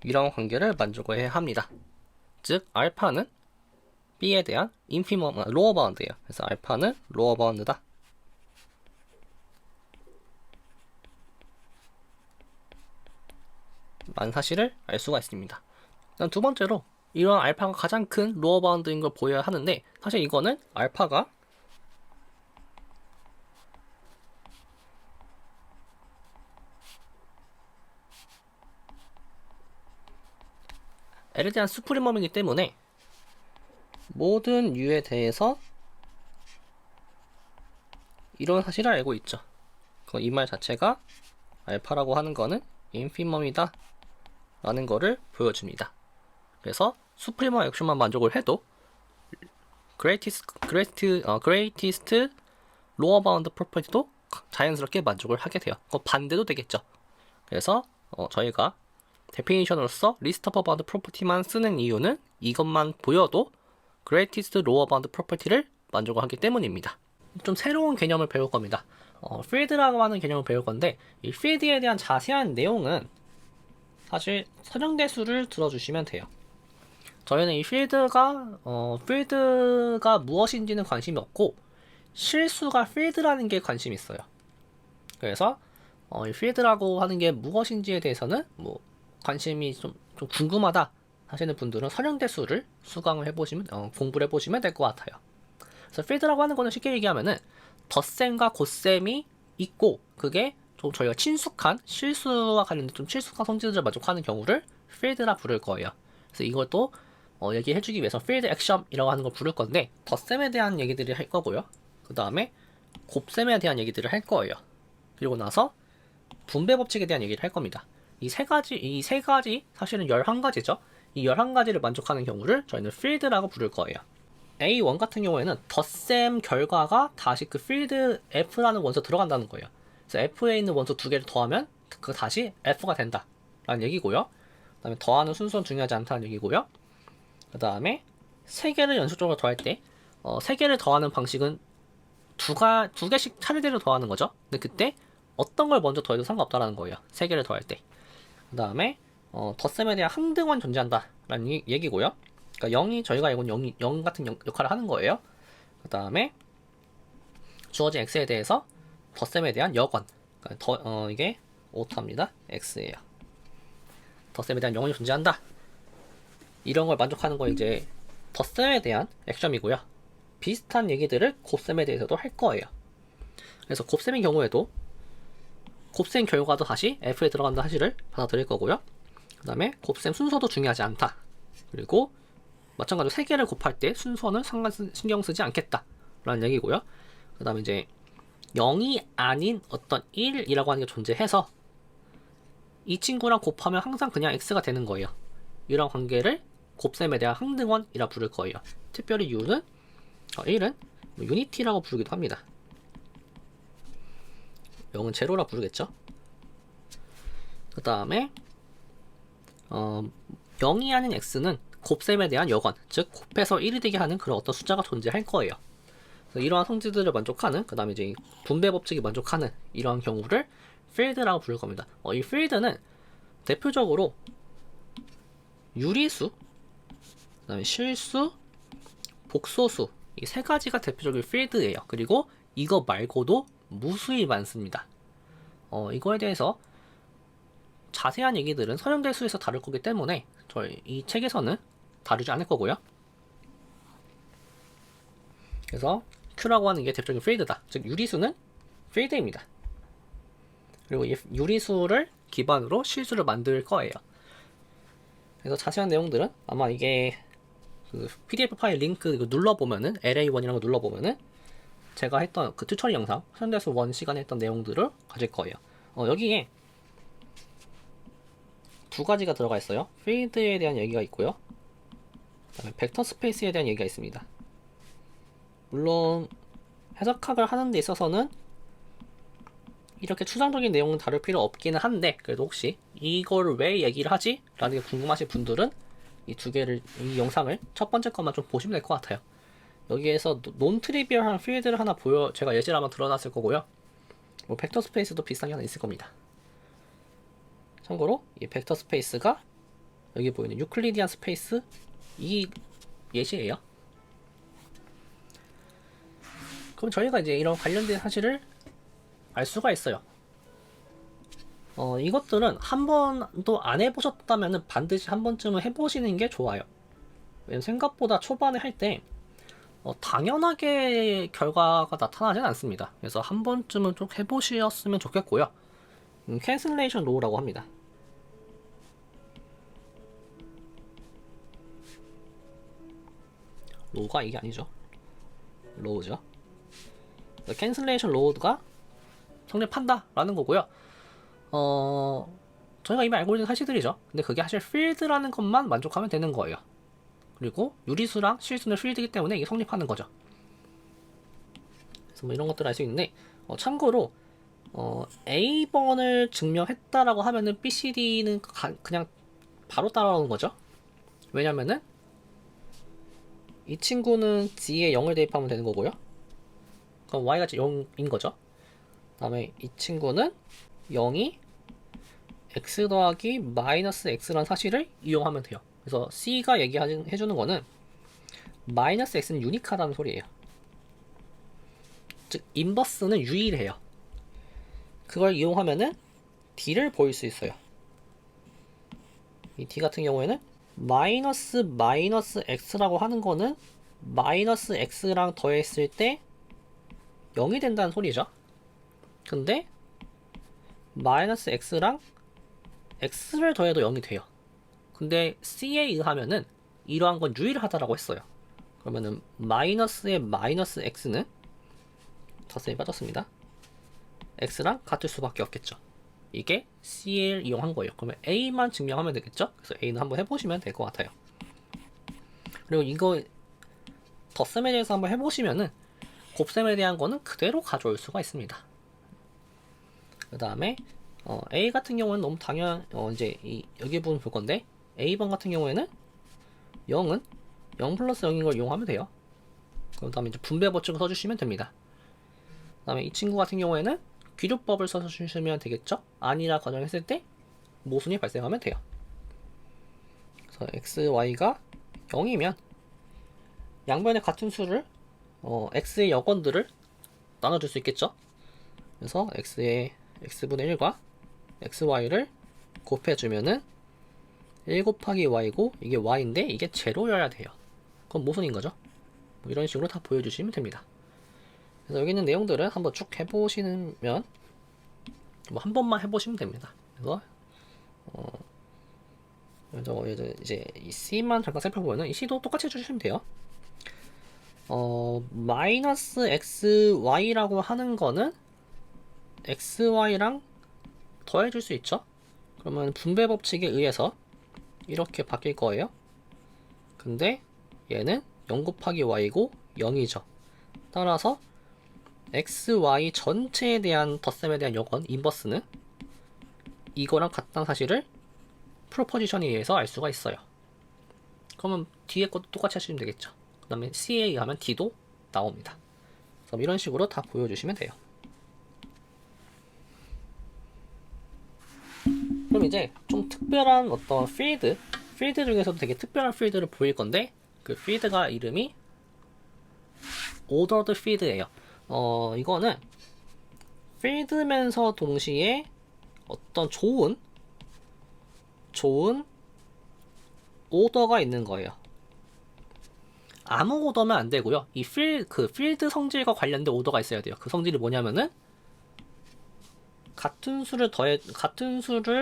이러한 관계를 만족을 해야 합니다. 즉 알파는 B에 대한 로어 바운드예요. 그래서 알파는 로어 바운드다. 라는 사실을 알 수가 있습니다. 두 번째로 이러한 알파가 가장 큰 로어 바운드인 걸 보여야 하는데 사실 이거는 알파가 L에 대한 수프리멈이기 때문에 모든 U에 대해서 이런 사실을 알고 있죠. 이 말 자체가 알파라고 하는 거는 인피멈이다 라는 거를 보여줍니다. 그래서 수프리멈 액션만 만족을 해도 greatest lower bound property도 자연스럽게 만족을 하게 돼요. 반대도 되겠죠. 그래서 저희가 데피니션으로서 list of bound property만 쓰는 이유는 이것만 보여도 greatest lower bound property를 만족을 하기 때문입니다. 좀 새로운 개념을 배울 겁니다. 필드라고 하는 개념을 배울 건데 이 필드에 대한 자세한 내용은 사실 선형대수를 들어주시면 돼요. 저희는 이 필드가 무엇인지는 관심이 없고 실수가 필드라는 게 관심이 있어요. 그래서 이 필드라고 하는 게 무엇인지에 대해서는 뭐 관심이 좀 궁금하다 하시는 분들은 선형대수를 수강을 해보시면 공부를 해보시면 될 것 같아요. 그래서 필드라고 하는 거는 쉽게 얘기하면은 덧셈과 곱셈이 있고 그게 좀 저희가 친숙한 실수와 관련된 좀 친숙한 성질을 만족하는 경우를 필드라 부를 거예요. 그래서 이것도 얘기해주기 위해서 필드 액션이라고 하는 걸 부를 건데 덧셈에 대한 얘기들을 할 거고요. 그 다음에 곱셈에 대한 얘기들을 할 거예요. 그리고 나서 분배 법칙에 대한 얘기를 할 겁니다. 이 세 가지 사실은 11가지죠. 이 11가지를 만족하는 경우를 저희는 필드라고 부를 거예요. A1 같은 경우에는 덧셈 결과가 다시 그 필드 F라는 원소 들어간다는 거예요. 그래서 F에 있는 원소 두 개를 더하면 그 다시 F가 된다 라는 얘기고요. 그 다음에 더하는 순서는 중요하지 않다는 얘기고요. 그 다음에 세 개를 연속적으로 더할 때 세 개를 더하는 방식은 두 개씩 차례대로 더하는 거죠. 근데 그때 어떤 걸 먼저 더해도 상관없다라는 거예요. 세 개를 더할 때. 그 다음에 덧셈에 대한 항등원 존재한다 라는 얘기고요. 그러니까 0이 저희가 알고는 0 같은 역할을 하는 거예요. 그 다음에 주어진 x에 대해서 덧셈에 대한 역원. 그러니까 이게 오타입니다. x예요. 덧셈에 대한 영원이 존재한다. 이런 걸 만족하는 거 이제 덧셈에 대한 액션이고요. 비슷한 얘기들을 곱셈에 대해서도 할 거예요. 그래서 곱셈의 경우에도 곱셈 결과도 다시 f에 들어간다는 사실을 받아들일 거고요. 그 다음에 곱셈 순서도 중요하지 않다. 그리고 마찬가지로 3개를 곱할 때 순서는 신경 쓰지 않겠다 라는 얘기고요. 그 다음에 이제 0이 아닌 어떤 1이라고 하는 게 존재해서 이 친구랑 곱하면 항상 그냥 x가 되는 거예요. 이런 관계를 곱셈에 대한 항등원이라 부를 거예요. 특별히 1은 유니티라고 부르기도 합니다. 0은 제로라 부르겠죠. 그 다음에 0이 아닌 x는 곱셈에 대한 역원, 즉 곱해서 1이 되게 하는 그런 어떤 숫자가 존재할 거예요. 그래서 이러한 성질들을 만족하는, 그 다음에 이제 분배 법칙이 만족하는 이러한 경우를 필드라고 부를 겁니다. 이 필드는 대표적으로 유리수, 그 다음에 실수, 복소수 이 세 가지가 대표적인 필드예요. 그리고 이거 말고도 무수히 많습니다. 이거에 대해서 자세한 얘기들은 선형대수에서 다룰 거기 때문에 저희 이 책에서는 다루지 않을 거고요. 그래서 Q라고 하는 게 대표적인 필드다. 즉 유리수는 필드입니다. 그리고 이 유리수를 기반으로 실수를 만들 거예요. 그래서 자세한 내용들은 아마 이게 그 PDF 파일 링크 눌러보면은 LA1이라는 거 눌러보면은 제가 했던 그 튜토리얼 영상 현대수 1 시간에 했던 내용들을 가질 거예요. 여기에 두 가지가 들어가 있어요. 필드에 대한 얘기가 있고요. 그다음에 벡터 스페이스에 대한 얘기가 있습니다. 물론 해석학을 하는 데 있어서는 이렇게 추상적인 내용은 다룰 필요 없기는 한데 그래도 혹시 이걸 왜 얘기를 하지? 라는 게 궁금하신 분들은 이 두 개를, 이 영상을 첫 번째 것만 좀 보시면 될 것 같아요. 여기에서 논 트리비얼한 필드를 하나 제가 예시를 한번 드러났을 거고요. 뭐 벡터 스페이스도 비슷한 게 하나 있을 겁니다. 참고로 이 벡터 스페이스가 여기 보이는 유클리디안 스페이스 이 예시예요. 그럼 저희가 이제 이런 관련된 사실을 알 수가 있어요. 이것들은 한 번도 안 해보셨다면 반드시 한 번쯤은 해보시는 게 좋아요. 왜냐면 생각보다 초반에 할 때 당연하게 결과가 나타나진 않습니다. 그래서 한 번쯤은 좀 해보셨으면 좋겠고요. 캔슬레이션 로우라고 합니다. 로우가 이게 아니죠. 로우죠. 캔슬레이션 로우가 성립한다 라는 거고요. 저희가 이미 알고 있는 사실들이죠. 근데 그게 사실 필드라는 것만 만족하면 되는 거예요. 그리고 유리수랑 실수는 필드이기 때문에 이게 성립하는 거죠. 그래서 뭐 이런 것들을 알 수 있는데 참고로 A번을 증명했다라고 하면은 BCD는 그냥 바로 따라오는 거죠. 왜냐면은 이 친구는 G에 0을 대입하면 되는 거고요. 그럼 Y가 0인 거죠. 그 다음에 이 친구는 0이 x 더하기 마이너스 x라는 사실을 이용하면 돼요. 그래서 C가 해주는 거는 마이너스 x는 유니크하다는 소리예요. 즉 인버스는 유일해요. 그걸 이용하면은 D를 보일 수 있어요. 이 D 같은 경우에는 마이너스 x라고 하는 거는 마이너스 x랑 더했을 때 0이 된다는 소리죠. 근데 마이너스 x랑 x를 더해도 0이 돼요. 근데 C에 의하면은 이러한 건 유일하다라고 했어요. 그러면은 마이너스의 마이너스 x는 덧셈이 빠졌습니다. x랑 같을 수밖에 없겠죠. 이게 C를 이용한 거예요. 그러면 A만 증명하면 되겠죠? 그래서 A는 한번 해보시면 될 것 같아요. 그리고 이거 덧셈에 대해서 한번 해보시면은 곱셈에 대한 거는 그대로 가져올 수가 있습니다. 그 다음에 A 같은 경우는 너무 이제 여기 부분 볼 건데 A번 같은 경우에는 0은 0 플러스 0인 걸 이용하면 돼요. 그 다음에 이제 분배 법칙을 써주시면 됩니다. 그 다음에 이 친구 같은 경우에는 귀류법을 써주시면 되겠죠? 아니라 가정했을 때 모순이 발생하면 돼요. 그래서 x, y가 0이면 양변의 같은 수를 x의 여건들을 나눠줄 수 있겠죠? 그래서 x의 x분의 1과 xy를 곱해주면은 1 곱하기 y고 이게 y인데 이게 제로여야 돼요. 그럼 모순인 거죠? 뭐 이런 식으로 다 보여주시면 됩니다. 그래서 여기 있는 내용들은 한번 쭉 해보시면 뭐 한 번만 해보시면 됩니다. 그래서 이제 이 C만 잠깐 살펴보면은 이 C도 똑같이 해주시면 돼요. 마이너스 xy라고 하는 거는 xy랑 더해줄 수 있죠. 그러면 분배 법칙에 의해서 이렇게 바뀔 거예요. 근데 얘는 0 곱하기 y고 0이죠. 따라서 xy 전체에 대한 덧셈에 대한 여건 인버스는 이거랑 같다는 사실을 프로포지션에 의해서 알 수가 있어요. 그러면 뒤에 것도 똑같이 하시면 되겠죠. 그 다음에 C에 의하면 D도 나옵니다. 그래서 이런 식으로 다 보여주시면 돼요. 그럼 이제 좀 특별한 어떤 필드 중에서도 되게 특별한 필드를 보일 건데 그 필드가 이름이 ordered field예요. 이거는 필드면서 동시에 어떤 좋은 오더가 있는 거예요. 아무 오더면 안 되고요. 그 필드 성질과 관련된 오더가 있어야 돼요. 그 성질이 뭐냐면은 같은 수를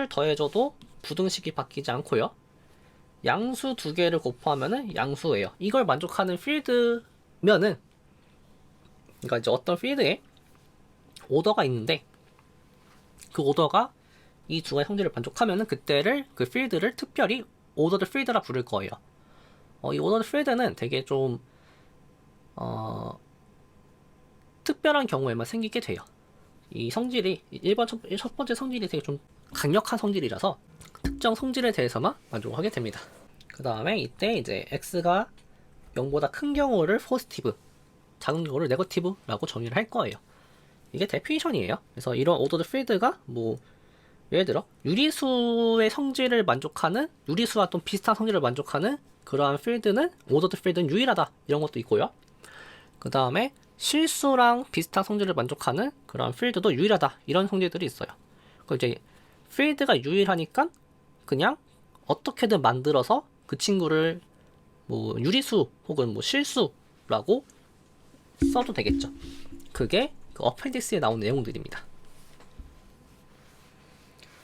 더해줘도 부등식이 바뀌지 않고요. 양수 두 개를 곱하면은 양수예요. 이걸 만족하는 필드면은, 그러니까 이제 어떤 필드에 오더가 있는데 그 오더가 이 두 가지 성질을 만족하면은 그때를 그 필드를 특별히 오더드 필드라 부를 거예요. 이 오더드 필드는 되게 좀 특별한 경우에만 생기게 돼요. 이 성질이 첫 번째 성질이 되게 좀 강력한 성질이라서 특정 성질에 대해서만 만족하게 됩니다. 그 다음에 이때 이제 x가 0보다 큰 경우를 포지티브, 작은 경우를 네거티브라고 정의를 할 거예요. 이게 데피니션이에요. 그래서 이런 오더드 필드가 뭐 예를 들어 유리수의 성질을 만족하는, 유리수와 또 비슷한 성질을 만족하는 그러한 필드는, 오더드 필드는 유일하다, 이런 것도 있고요. 그 다음에 실수랑 비슷한 성질을 만족하는 그러한 필드도 유일하다, 이런 성질들이 있어요. 그 이제 필드가 유일하니까 그냥 어떻게든 만들어서 그 친구를 뭐 유리수 혹은 뭐 실수라고 써도 되겠죠. 그게 그 어펜디스에 나온 내용들입니다.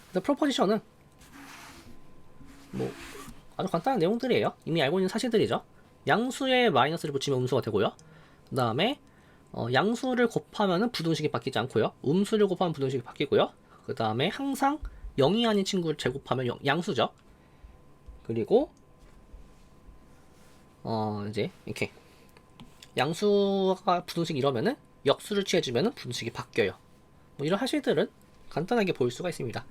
근데 프로포지션은 뭐 아주 간단한 내용들이에요. 이미 알고 있는 사실들이죠. 양수에 마이너스를 붙이면 음수가 되고요. 그 다음에 양수를 곱하면 부등식이 바뀌지 않고요. 음수를 곱하면 부등식이 바뀌고요. 그 다음에 항상 0이 아닌 친구를 제곱하면 양수죠. 그리고 이제 이렇게 양수가 부등식 이러면은 역수를 취해주면은 부등식이 바뀌어요. 뭐 이런 사실들은 간단하게 보일 수가 있습니다.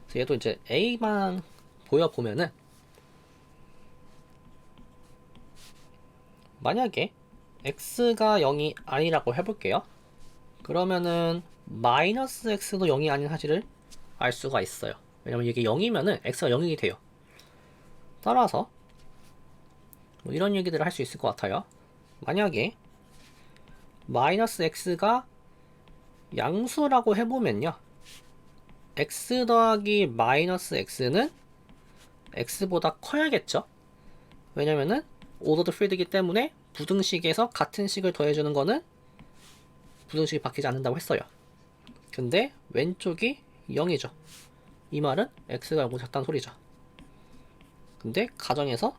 그래서 얘도 이제 A만 보여보면은, 만약에 x가 0이 아니라고 해볼게요. 그러면은 마이너스 x도 0이 아닌 사실을 알 수가 있어요. 왜냐면 이게 0이면은 x가 0이 돼요. 따라서 뭐 이런 얘기들을 할 수 있을 것 같아요. 만약에 마이너스 x가 양수라고 해보면요, x 더하기 마이너스 x는 x보다 커야겠죠. 왜냐면은 오더드 필드이기 때문에 부등식에서 같은 식을 더해주는 거는 부등식이 바뀌지 않는다고 했어요. 근데 왼쪽이 0이죠. 이 말은 x가 0보다 작다는 소리죠. 근데 가정에서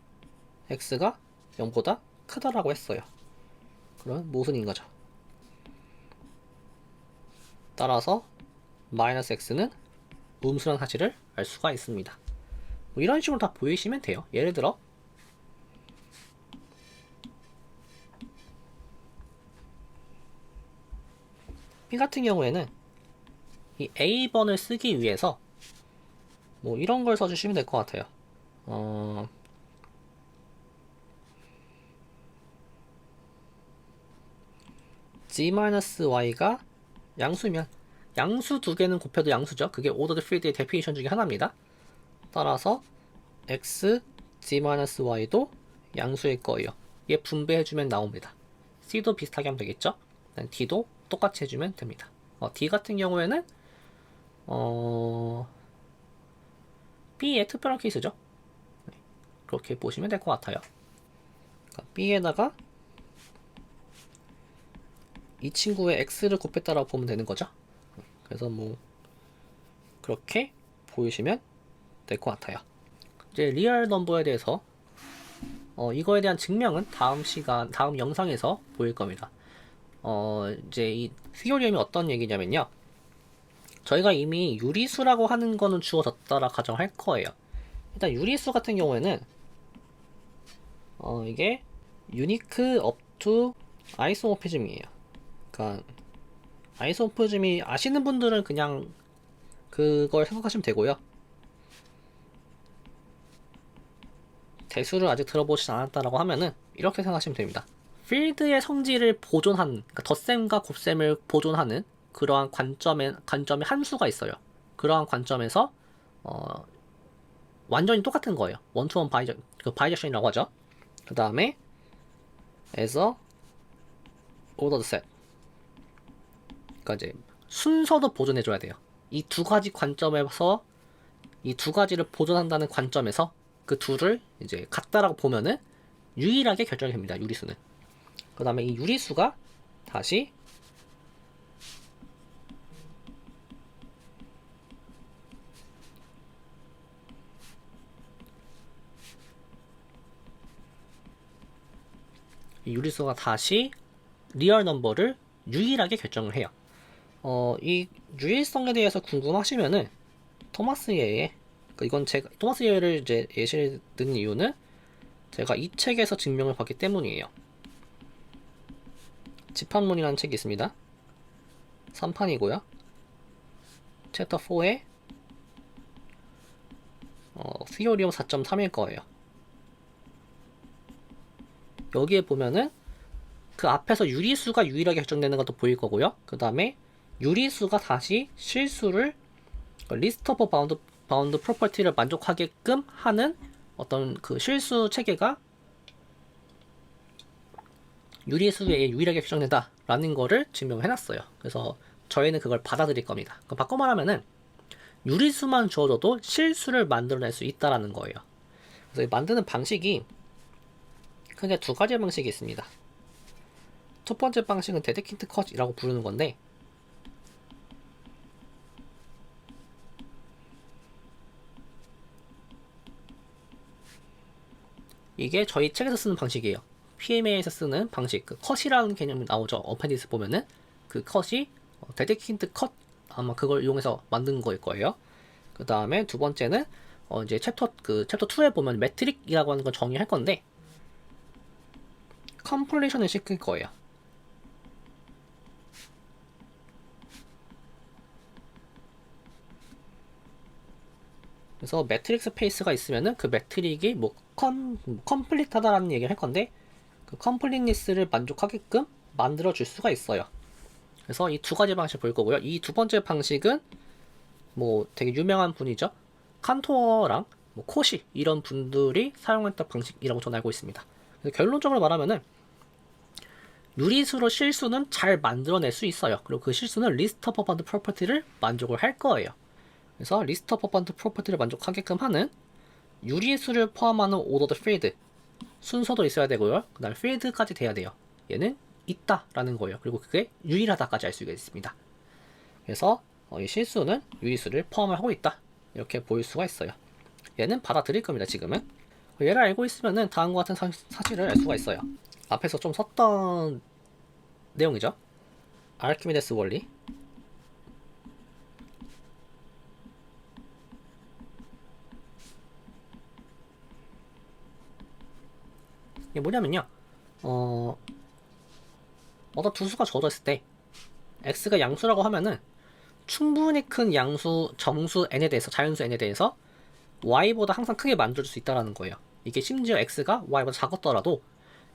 x가 0보다 크다라고 했어요. 그럼 모순인 거죠. 따라서 마이너스 x는 음수라는 사실을 알 수가 있습니다. 뭐 이런 식으로 다 보이시면 돼요. 예를 들어 B 같은 경우에는 이 A번을 쓰기 위해서 뭐 이런 걸 써주시면 될 것 같아요. g-y가 양수면 양수 두 개는 곱해도 양수죠. 그게 오더드 필드의 데피니션 중에 하나입니다. 따라서 x, g-y도 양수일 거예요. 얘 분배해주면 나옵니다. c도 비슷하게 하면 되겠죠. d도 똑같이 해주면 됩니다. d 같은 경우에는 b의 특별한 케이스죠. 그렇게 보시면 될 것 같아요. b에다가 이 친구의 x를 곱했다라고 보면 되는 거죠. 그래서 뭐 그렇게 보이시면 될 것 같아요. 이제 리얼 넘버에 대해서 이거에 대한 증명은 다음 영상에서 보일 겁니다. 이제 이 시오리움이 어떤 얘기냐면요, 저희가 이미 유리수라고 하는 거는 주어졌다라 가정할 거예요. 일단 유리수 같은 경우에는 이게 유니크 업투 아이소모피즘이에요. 그러니까 아이소모피즘이 아시는 분들은 그냥 그걸 생각하시면 되고요. 대수를 아직 들어보지 않았다라고 하면은 이렇게 생각하시면 됩니다. 필드의 성질을 보존한, 그러니까 덧셈과 곱셈을 보존하는 그러한 관점의 한 수가 있어요. 그러한 관점에서 완전히 똑같은 거예요. 원투원 바이젝션이라고 하죠. 그 다음에 as a ordered set. 그러니까 이제 순서도 보존해줘야 돼요. 이 두 가지 관점에서, 이 두 가지를 보존한다는 관점에서 그 둘을 이제 같다라고 보면은 유일하게 결정이 됩니다. 유리수는. 그 다음에 이 유리수가 다시 리얼 넘버를 유일하게 결정을 해요. 이 유일성에 대해서 궁금하시면은 토마스 예의, 이건 제가 토마스 예를 이제 예시를 든 이유는 제가 이 책에서 증명을 받기 때문이에요. 집합론이라는 책이 있습니다. 3판이고요. 챕터 4에 Theory of 4.3일 거예요. 여기에 보면은 그 앞에서 유리수가 유일하게 결정되는 것도 보일 거고요. 그 다음에 유리수가 다시 실수를 리스트 오브 바운드 프로퍼티를 만족하게끔 하는 어떤 그 실수 체계가 유리수에 유일하게 결정된다 라는 거를 증명해놨어요. 그래서 저희는 그걸 받아들일 겁니다. 바꿔 말하면은 유리수만 주어져도 실수를 만들어낼 수 있다라는 거예요. 그래서 만드는 방식이 크게 두 가지 방식이 있습니다. 첫 번째 방식은 데데킨트 컷이라고 부르는 건데, 이게 저희 책에서 쓰는 방식이에요. PMA에서 쓰는 방식, 그 컷이라는 개념이 나오죠. 어펜디스 보면은 그 컷이 데데킨트 컷, 아마 그걸 이용해서 만든 거일 거예요. 그 다음에 두 번째는 이제 챕터 2에 보면 매트릭이라고 하는 걸 정의할 건데, 컴플리션을 시킬 거예요. 그래서 매트릭 스페이스가 있으면은 그 매트릭이 컴플리트하다라는 얘기를 할 건데, 그 컴플리트니스를 만족하게끔 만들어 줄 수가 있어요. 그래서 이 두 가지 방식을 볼 거고요. 이 두 번째 방식은 되게 유명한 분이죠. 칸토어랑 코시 이런 분들이 사용했던 방식이라고 저는 알고 있습니다. 그래서 결론적으로 말하면은 유리수로 실수는 잘 만들어낼 수 있어요. 그리고 그 실수는 리스트 오브 바운드 프로퍼티를 만족을 할 거예요. 그래서 리스트 오브 바운드 프로퍼티를 만족하게끔 하는 유리수를 포함하는 오더드 필드 순서도 있어야 되고요. 그 다음에 필드까지 돼야 돼요. 얘는 있다라는 거예요. 그리고 그게 유일하다까지 알 수가 있습니다. 그래서 이 실수는 유리수를 포함하고 있다, 이렇게 보일 수가 있어요. 얘는 받아들일 겁니다. 지금은 얘를 알고 있으면은 다음과 같은 사실을 알 수가 있어요. 앞에서 좀 썼던 내용이죠. 아르키메데스 원리. 이게 뭐냐면요, 어떤 두 수가 주어졌을 때 x가 양수라고 하면은 충분히 큰 정수 n에 대해서, 자연수 n에 대해서 y보다 항상 크게 만들어줄 수 있다는 거예요. 이게 심지어 x가 y보다 작았더라도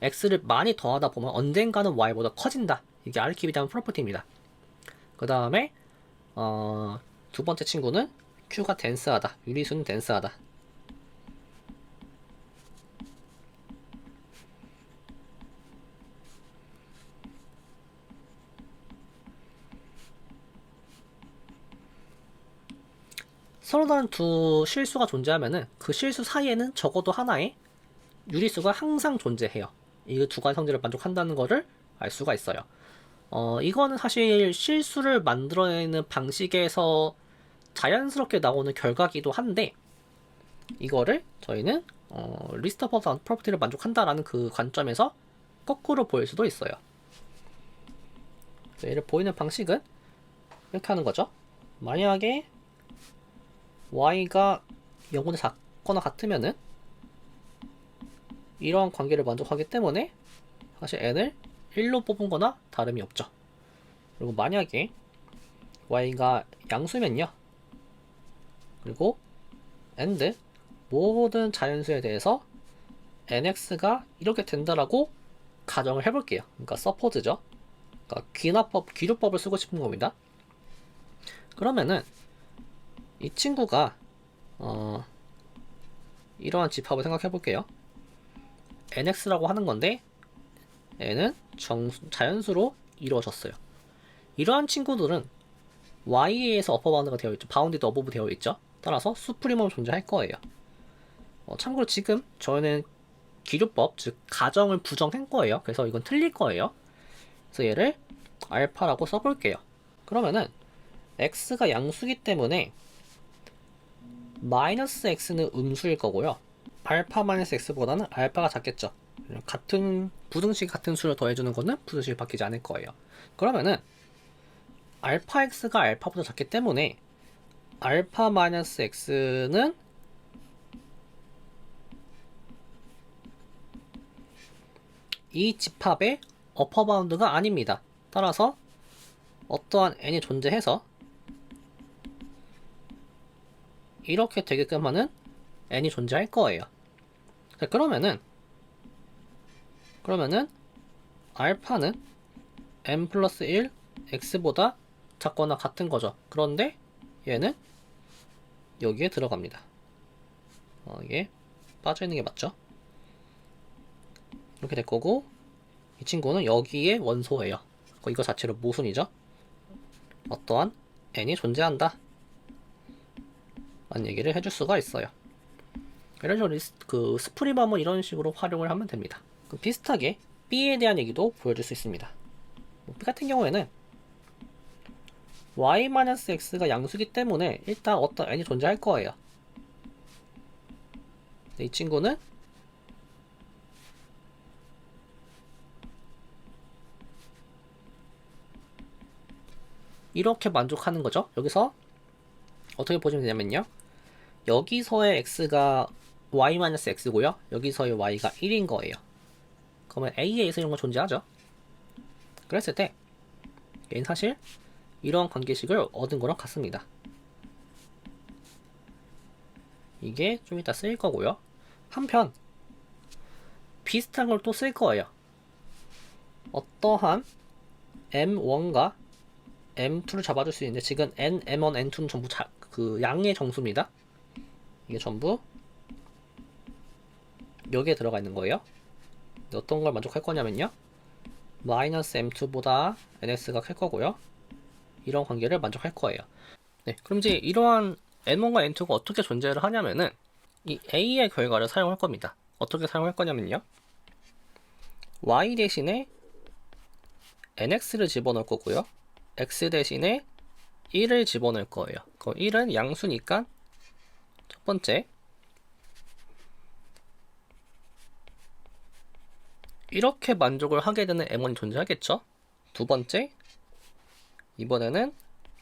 x를 많이 더하다 보면 언젠가는 y보다 커진다. 이게 알키미디안 프로퍼티입니다. 그 다음에 두 번째 친구는 q가 덴스하다, 유리수는 덴스하다. 서로 다른 두 실수가 존재하면은 그 실수 사이에는 적어도 하나의 유리수가 항상 존재해요. 이 두 가지 성질을 만족한다는 것을 알 수가 있어요. 이거는 사실 실수를 만들어내는 방식에서 자연스럽게 나오는 결과기도 한데, 이거를 저희는 리스트 오브 프로퍼티를 만족한다라는 그 관점에서 거꾸로 보일 수도 있어요. 얘를 보이는 방식은 이렇게 하는 거죠. 만약에 y가 0보다 작거나 같으면은 이러한 관계를 만족하기 때문에 사실 n을 1로 뽑은 거나 다름이 없죠. 그리고 만약에 y가 양수면요, 그리고 and 모든 자연수에 대해서 nx가 이렇게 된다라고 가정을 해볼게요. 그러니까 suppose죠. 그러니까 귀납법을 쓰고 싶은 겁니다. 그러면은 이 친구가 이러한 집합을 생각해 볼게요. nx라고 하는 건데 n은 자연수로 이루어졌어요. 이러한 친구들은 y에서 어퍼 바운드가 되어 있죠. 바운디드 어버브 되어 있죠. 따라서 수프리멈 존재할 거예요. 참고로 지금 저는 기류법, 즉 가정을 부정한 거예요. 그래서 이건 틀릴 거예요. 그래서 얘를 알파라고 써볼게요. 그러면은 x가 양수기 때문에 마이너스 x는 음수일 거고요. 알파 마이너스 x보다는 알파가 작겠죠. 같은 부등식 같은 수를 더해주는 거는 부등식이 바뀌지 않을 거예요. 그러면은 알파 x가 알파보다 작기 때문에 알파 마이너스 x는 이 집합의 어퍼 바운드가 아닙니다. 따라서 어떠한 n이 존재해서 이렇게 되게끔 하는 n이 존재할 거예요. 자, 그러면은 알파는 n 플러스 1 x보다 작거나 같은 거죠. 그런데 얘는 여기에 들어갑니다. 이게 빠져있는 게 맞죠? 이렇게 될 거고, 이 친구는 여기에 원소예요. 이거 자체로 모순이죠? 어떠한 n이 존재한다 라는 얘기를 해줄 수가 있어요. 이런 식으로 스프리범을 이런 식으로 활용을 하면 됩니다. 비슷하게 B에 대한 얘기도 보여줄 수 있습니다. B 같은 경우에는 y-x가 양수기 때문에 일단 어떤 n이 존재할 거예요. 이 친구는 이렇게 만족하는 거죠. 여기서 어떻게 보시면 되냐면요. 여기서의 x가 y-x고요. 여기서의 y가 1인 거예요. 그러면 A에서 이런 거 존재하죠. 그랬을 때 얘는 사실 이러한 관계식을 얻은 거랑 같습니다. 이게 좀 이따 쓰일 거고요. 한편 비슷한 걸 또 쓸 거예요. 어떠한 m1과 m2를 잡아줄 수 있는데 지금 n, m1, n2는 전부 양의 정수입니다. 이게 전부 여기에 들어가 있는 거예요. 어떤 걸 만족할 거냐면요. 마이너스 m2보다 ns가 클 거고요. 이런 관계를 만족할 거예요. 네, 그럼 이제 이러한 n1과 n2가 어떻게 존재를 하냐면은 이 a의 결과를 사용할 겁니다. 어떻게 사용할 거냐면요. y 대신에 nx를 집어넣을 거고요. x 대신에 1을 집어넣을 거예요. 그럼 1은 양수니까 첫 번째 이렇게 만족을 하게 되는 m1이 존재하겠죠. 두 번째 이번에는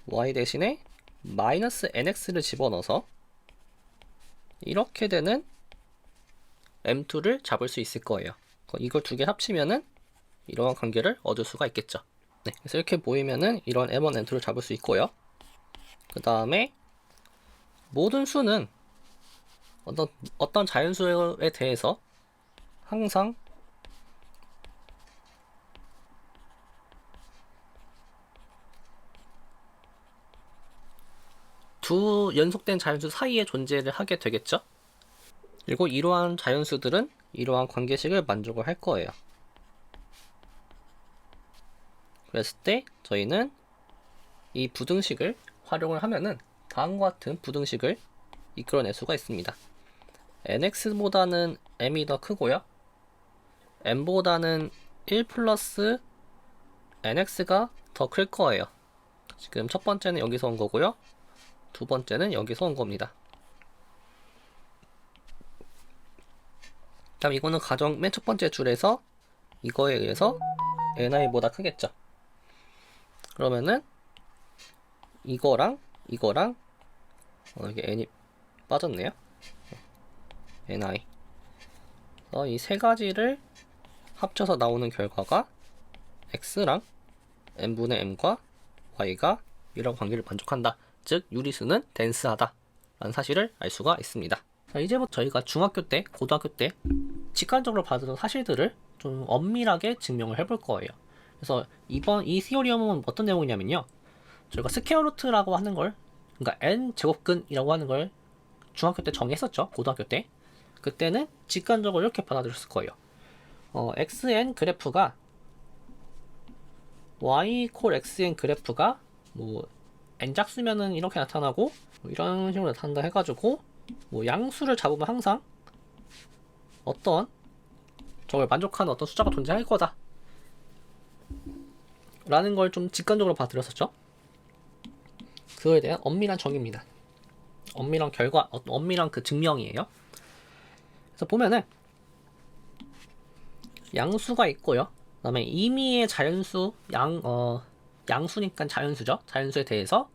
y 대신에 마이너스 nx를 집어넣어서 이렇게 되는 m2를 잡을 수 있을 거예요. 이걸 두 개 합치면은 이러한 관계를 얻을 수가 있겠죠. 네, 그래서 이렇게 보이면은 이런 m1, m2를 잡을 수 있고요. 그 다음에 모든 수는 어떤 자연수에 대해서 항상 두 연속된 자연수 사이에 존재를 하게 되겠죠. 그리고 이러한 자연수들은 이러한 관계식을 만족을 할 거예요. 그랬을 때 저희는 이 부등식을 활용을 하면은 다음과 같은 부등식을 이끌어낼 수가 있습니다. nx보다는 m이 더 크고요. m보다는 1 플러스 nx가 더 클 거예요. 지금 첫 번째는 여기서 온 거고요. 두 번째는 여기서 온 겁니다. 그다음 이거는 가정 맨 첫 번째 줄에서 이거에 의해서 ni보다 크겠죠. 그러면은 이거랑 이게 n이 빠졌네요. ni 이 세 가지를 합쳐서 나오는 결과가 x랑 n분의 m과 y가 이런 관계를 만족한다. 즉 유리수는 덴스하다 라는 사실을 알 수가 있습니다. 자, 이제부터 저희가 중학교 때, 고등학교 때 직관적으로 받은 사실들을 좀 엄밀하게 증명을 해볼 거예요. 그래서 이번 이 시오리움은 어떤 내용이냐면요. 저희가 스퀘어 루트라고 하는 걸, 그러니까 n 제곱근이라고 하는 걸 중학교 때 정했었죠. 고등학교 때. 그때는 직관적으로 이렇게 받아들였을 거예요. xn 그래프가 y 콜 xn 그래프가 뭐 n짝수면은 이렇게 나타나고 뭐 이런 식으로 나타난다 해가지고 뭐 양수를 잡으면 항상 어떤 저걸 만족하는 어떤 숫자가 존재할 거다 라는 걸 좀 직관적으로 봐드렸었죠. 그거에 대한 엄밀한 정의입니다. 엄밀한 결과, 엄밀한 그 증명이에요. 그래서 보면은 양수가 있고요. 그 다음에 임의의 자연수, 양수니까 자연수죠. 자연수에 대해서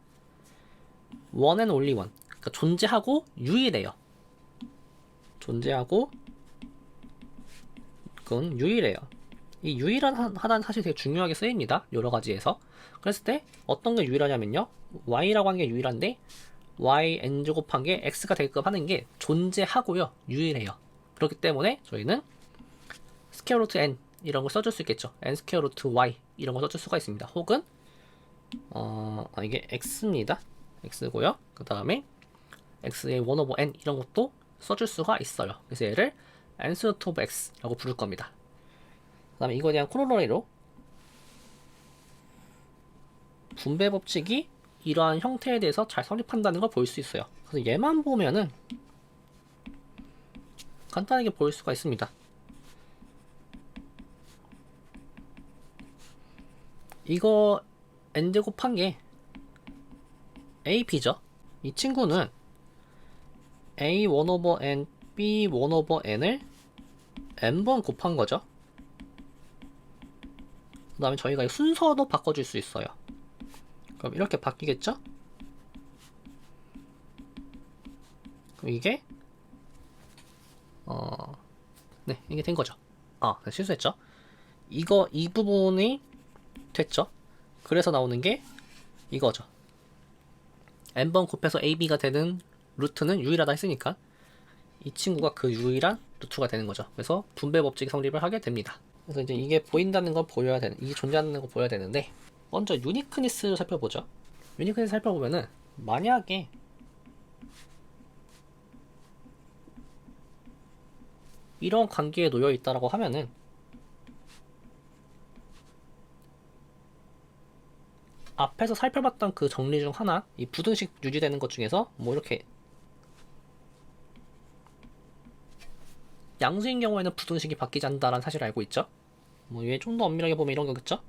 one and only one, 그러니까 존재하고 유일해요. 존재하고 그건 유일해요. 이 유일하다는 사실 되게 중요하게 쓰입니다. 여러 가지에서. 그랬을 때 어떤 게 유일하냐면요. y라고 하는 게 유일한데 y n 곱한 게 x가 되게끔 하는 게 존재하고요. 유일해요. 그렇기 때문에 저희는 스퀘어 루트 n 이런 걸 써줄 수 있겠죠. n 스퀘어 루트 y 이런 걸 써줄 수가 있습니다. 혹은 이게 x입니다. x고요. 그 다음에 x의 1 over n 이런 것도 써줄 수가 있어요. 그래서 얘를 nth root of x라고 부를 겁니다. 그 다음에 이거에 대한 코로너리로 분배 법칙이 이러한 형태에 대해서 잘 성립한다는 걸 볼 수 있어요. 그래서 얘만 보면은 간단하게 볼 수가 있습니다. 이거 n 제곱한 게 ap죠. 이 친구는 a 1 over n, b 1 over n을 n번 곱한 거죠. 그 다음에 저희가 순서도 바꿔줄 수 있어요. 그럼 이렇게 바뀌겠죠? 그럼 이게 네, 이게 된 거죠. 실수했죠. 이 부분이 됐죠. 그래서 나오는 게 이거죠. n번 곱해서 ab가 되는 루트는 유일하다 했으니까 이 친구가 그 유일한 루트가 되는 거죠. 그래서 분배 법칙이 성립을 하게 됩니다. 그래서 이제 이게 보인다는 걸 보여야 되는, 이게 존재하는 걸 보여야 되는데, 먼저 유니크니스를 살펴보죠. 유니크니스 살펴보면은 만약에 이런 관계에 놓여 있다라고 하면은 앞에서 살펴봤던 그 정리 중 하나, 이 부등식 유지되는 것 중에서 뭐 이렇게 양수인 경우에는 부등식이 바뀌지 않는다는 사실을 알고 있죠. 뭐 얘 좀 더 엄밀하게 보면 이런 거겠죠.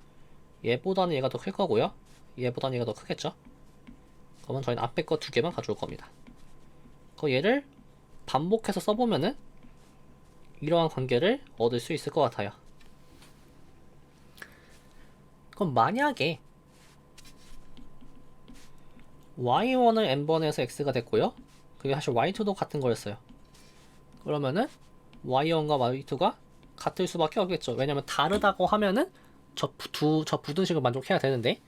얘보다는 얘가 더 클 거고요. 얘보다는 얘가 더 크겠죠. 그러면 저희는 앞에 거 두 개만 가져올 겁니다. 그 얘를 반복해서 써보면은 이러한 관계를 얻을 수 있을 것 같아요. 그럼 만약에 y1을 n번에서 x가 됐고요. 그게 사실 y2도 같은 거였어요. 그러면은 y1과 y2가 같을 수밖에 없겠죠. 왜냐면 다르다고 하면은 저 부등식을 만족해야 되는데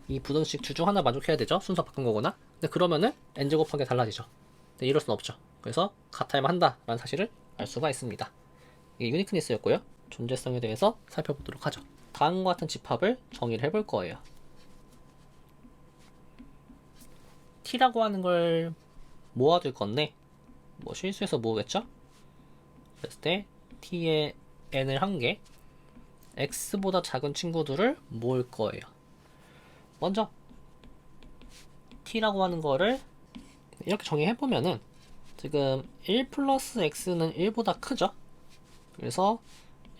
이 부등식 두 중 하나 만족해야 되죠. 순서 바꾼 거거나. 근데 그러면은 n 제곱한 게 달라지죠. 근데 이럴 순 없죠. 그래서 같아야만 한다라는 사실을 알 수가 있습니다. 이게 유니크니스였고요. 존재성에 대해서 살펴보도록 하죠. 다음과 같은 집합을 정의를 해볼 거예요. t라고 하는 걸 모아둘 건데 뭐 실수해서 모으겠죠? 그랬을 때 t의 n을 한 개 x보다 작은 친구들을 모을 거예요. 먼저 t라고 하는 거를 이렇게 정의해보면은 지금 1 플러스 x는 1보다 크죠? 그래서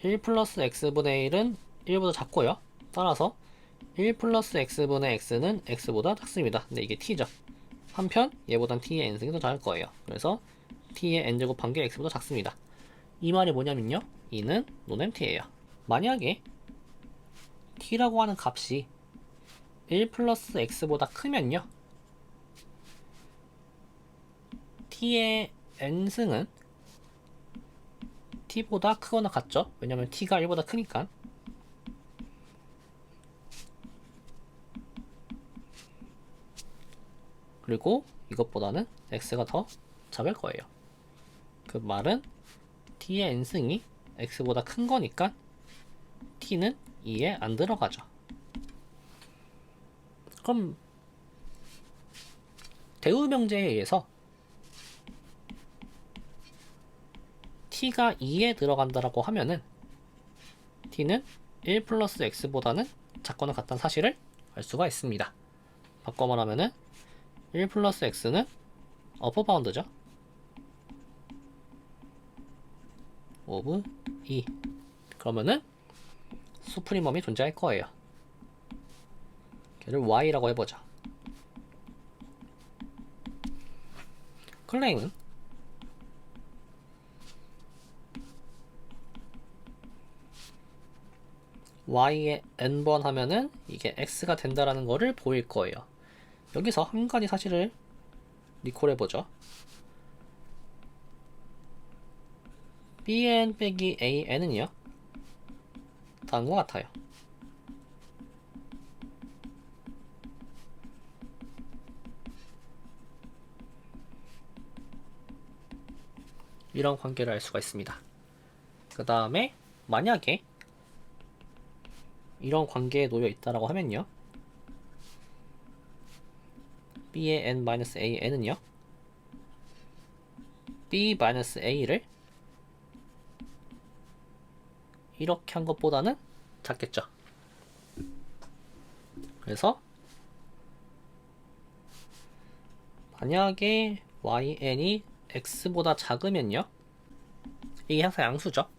1 플러스 x분의 1은 1보다 작고요. 따라서 1 플러스 x분의 x는 x보다 작습니다. 근데 이게 t죠. 한편 얘보단 t의 n승이 더 작을 거예요. 그래서 t의 n제곱한 게 x보다 작습니다. 이 말이 뭐냐면요. 이는 논empty예요. 만약에 t라고 하는 값이 1 플러스 x보다 크면요. t의 n승은 t보다 크거나 같죠? 왜냐면 t가 1보다 크니까. 그리고 이것보다는 x가 더 작을 거예요. 그 말은 t의 n승이 x보다 큰 거니까 t는 2에 안 들어가죠. 그럼 대우명제에 의해서 t가 2에 들어간다라고 하면은 t는 1 플러스 x보다는 작거나 같다는 사실을 알 수가 있습니다. 바꿔 말하면은 1 플러스 x는 어퍼 바운드죠. 오브 2 그러면은 수프리멈이 존재할 거예요. 걔를 y라고 해보자. 클레임은 y에 n번 하면은 이게 x가 된다라는 거를 보일 거예요. 여기서 한 가지 사실을 리콜 해보죠. bn 빼기 an은요 다음과 같아요. 이런 관계를 알 수가 있습니다. 그 다음에 만약에 이런 관계에 놓여 있다라고 하면요, b의 n-an은요 b-a를 이렇게 한 것보다는 작겠죠. 그래서 만약에yn이 x보다 작으면요, 이게 항상 양수죠.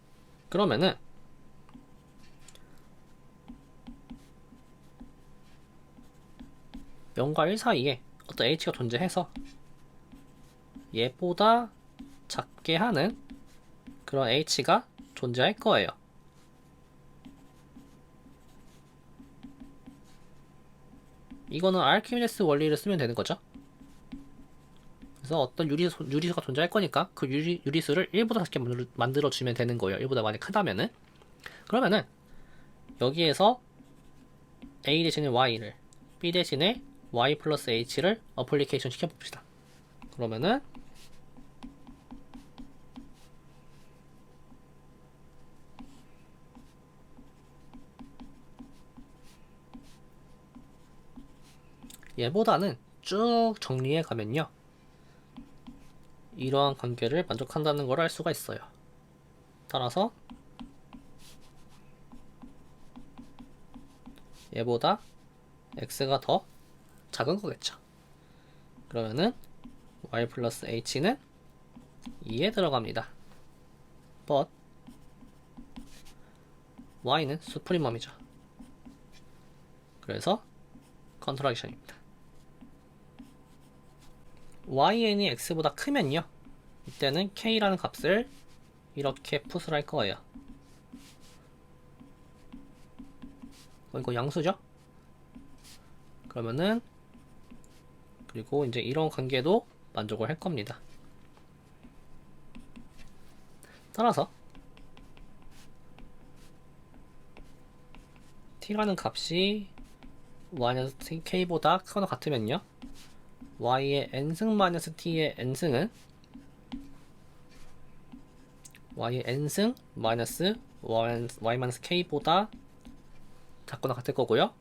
그러면은0과 1 사이에 어떤 h가 존재해서 얘보다 작게 하는 그런 h가 존재할 거예요. 이거는 아르키미데스 원리를 쓰면 되는 거죠. 그래서 어떤 유리수가 존재할 거니까 그 유리수를 1보다 작게 만들어주면 되는 거예요. 1보다 많이 크다면은. 그러면은 여기에서 a 대신에 y를, b 대신에 y 플러스 h를 어플리케이션 시켜봅시다. 그러면은 얘보다는 쭉 정리해 가면요, 이러한 관계를 만족한다는 걸 알 수가 있어요. 따라서 얘보다 x가 더 작은 거겠죠. 그러면은 y 플러스 h는 2에 들어갑니다. but y는 수프리멈이죠. 그래서 컨트라딕션입니다. yn이 x보다 크면요, 이때는 k라는 값을 이렇게 풋을 할 거예요. 이거 양수죠? 그러면은 그리고 이제 이런 관계도 만족을 할 겁니다. 따라서 t라는 값이 -k보다 크거나 같으면요, y의 n승 마이너스 t의 n승은 y의 n승 마이너스 y-k보다 작거나 같을 거고요.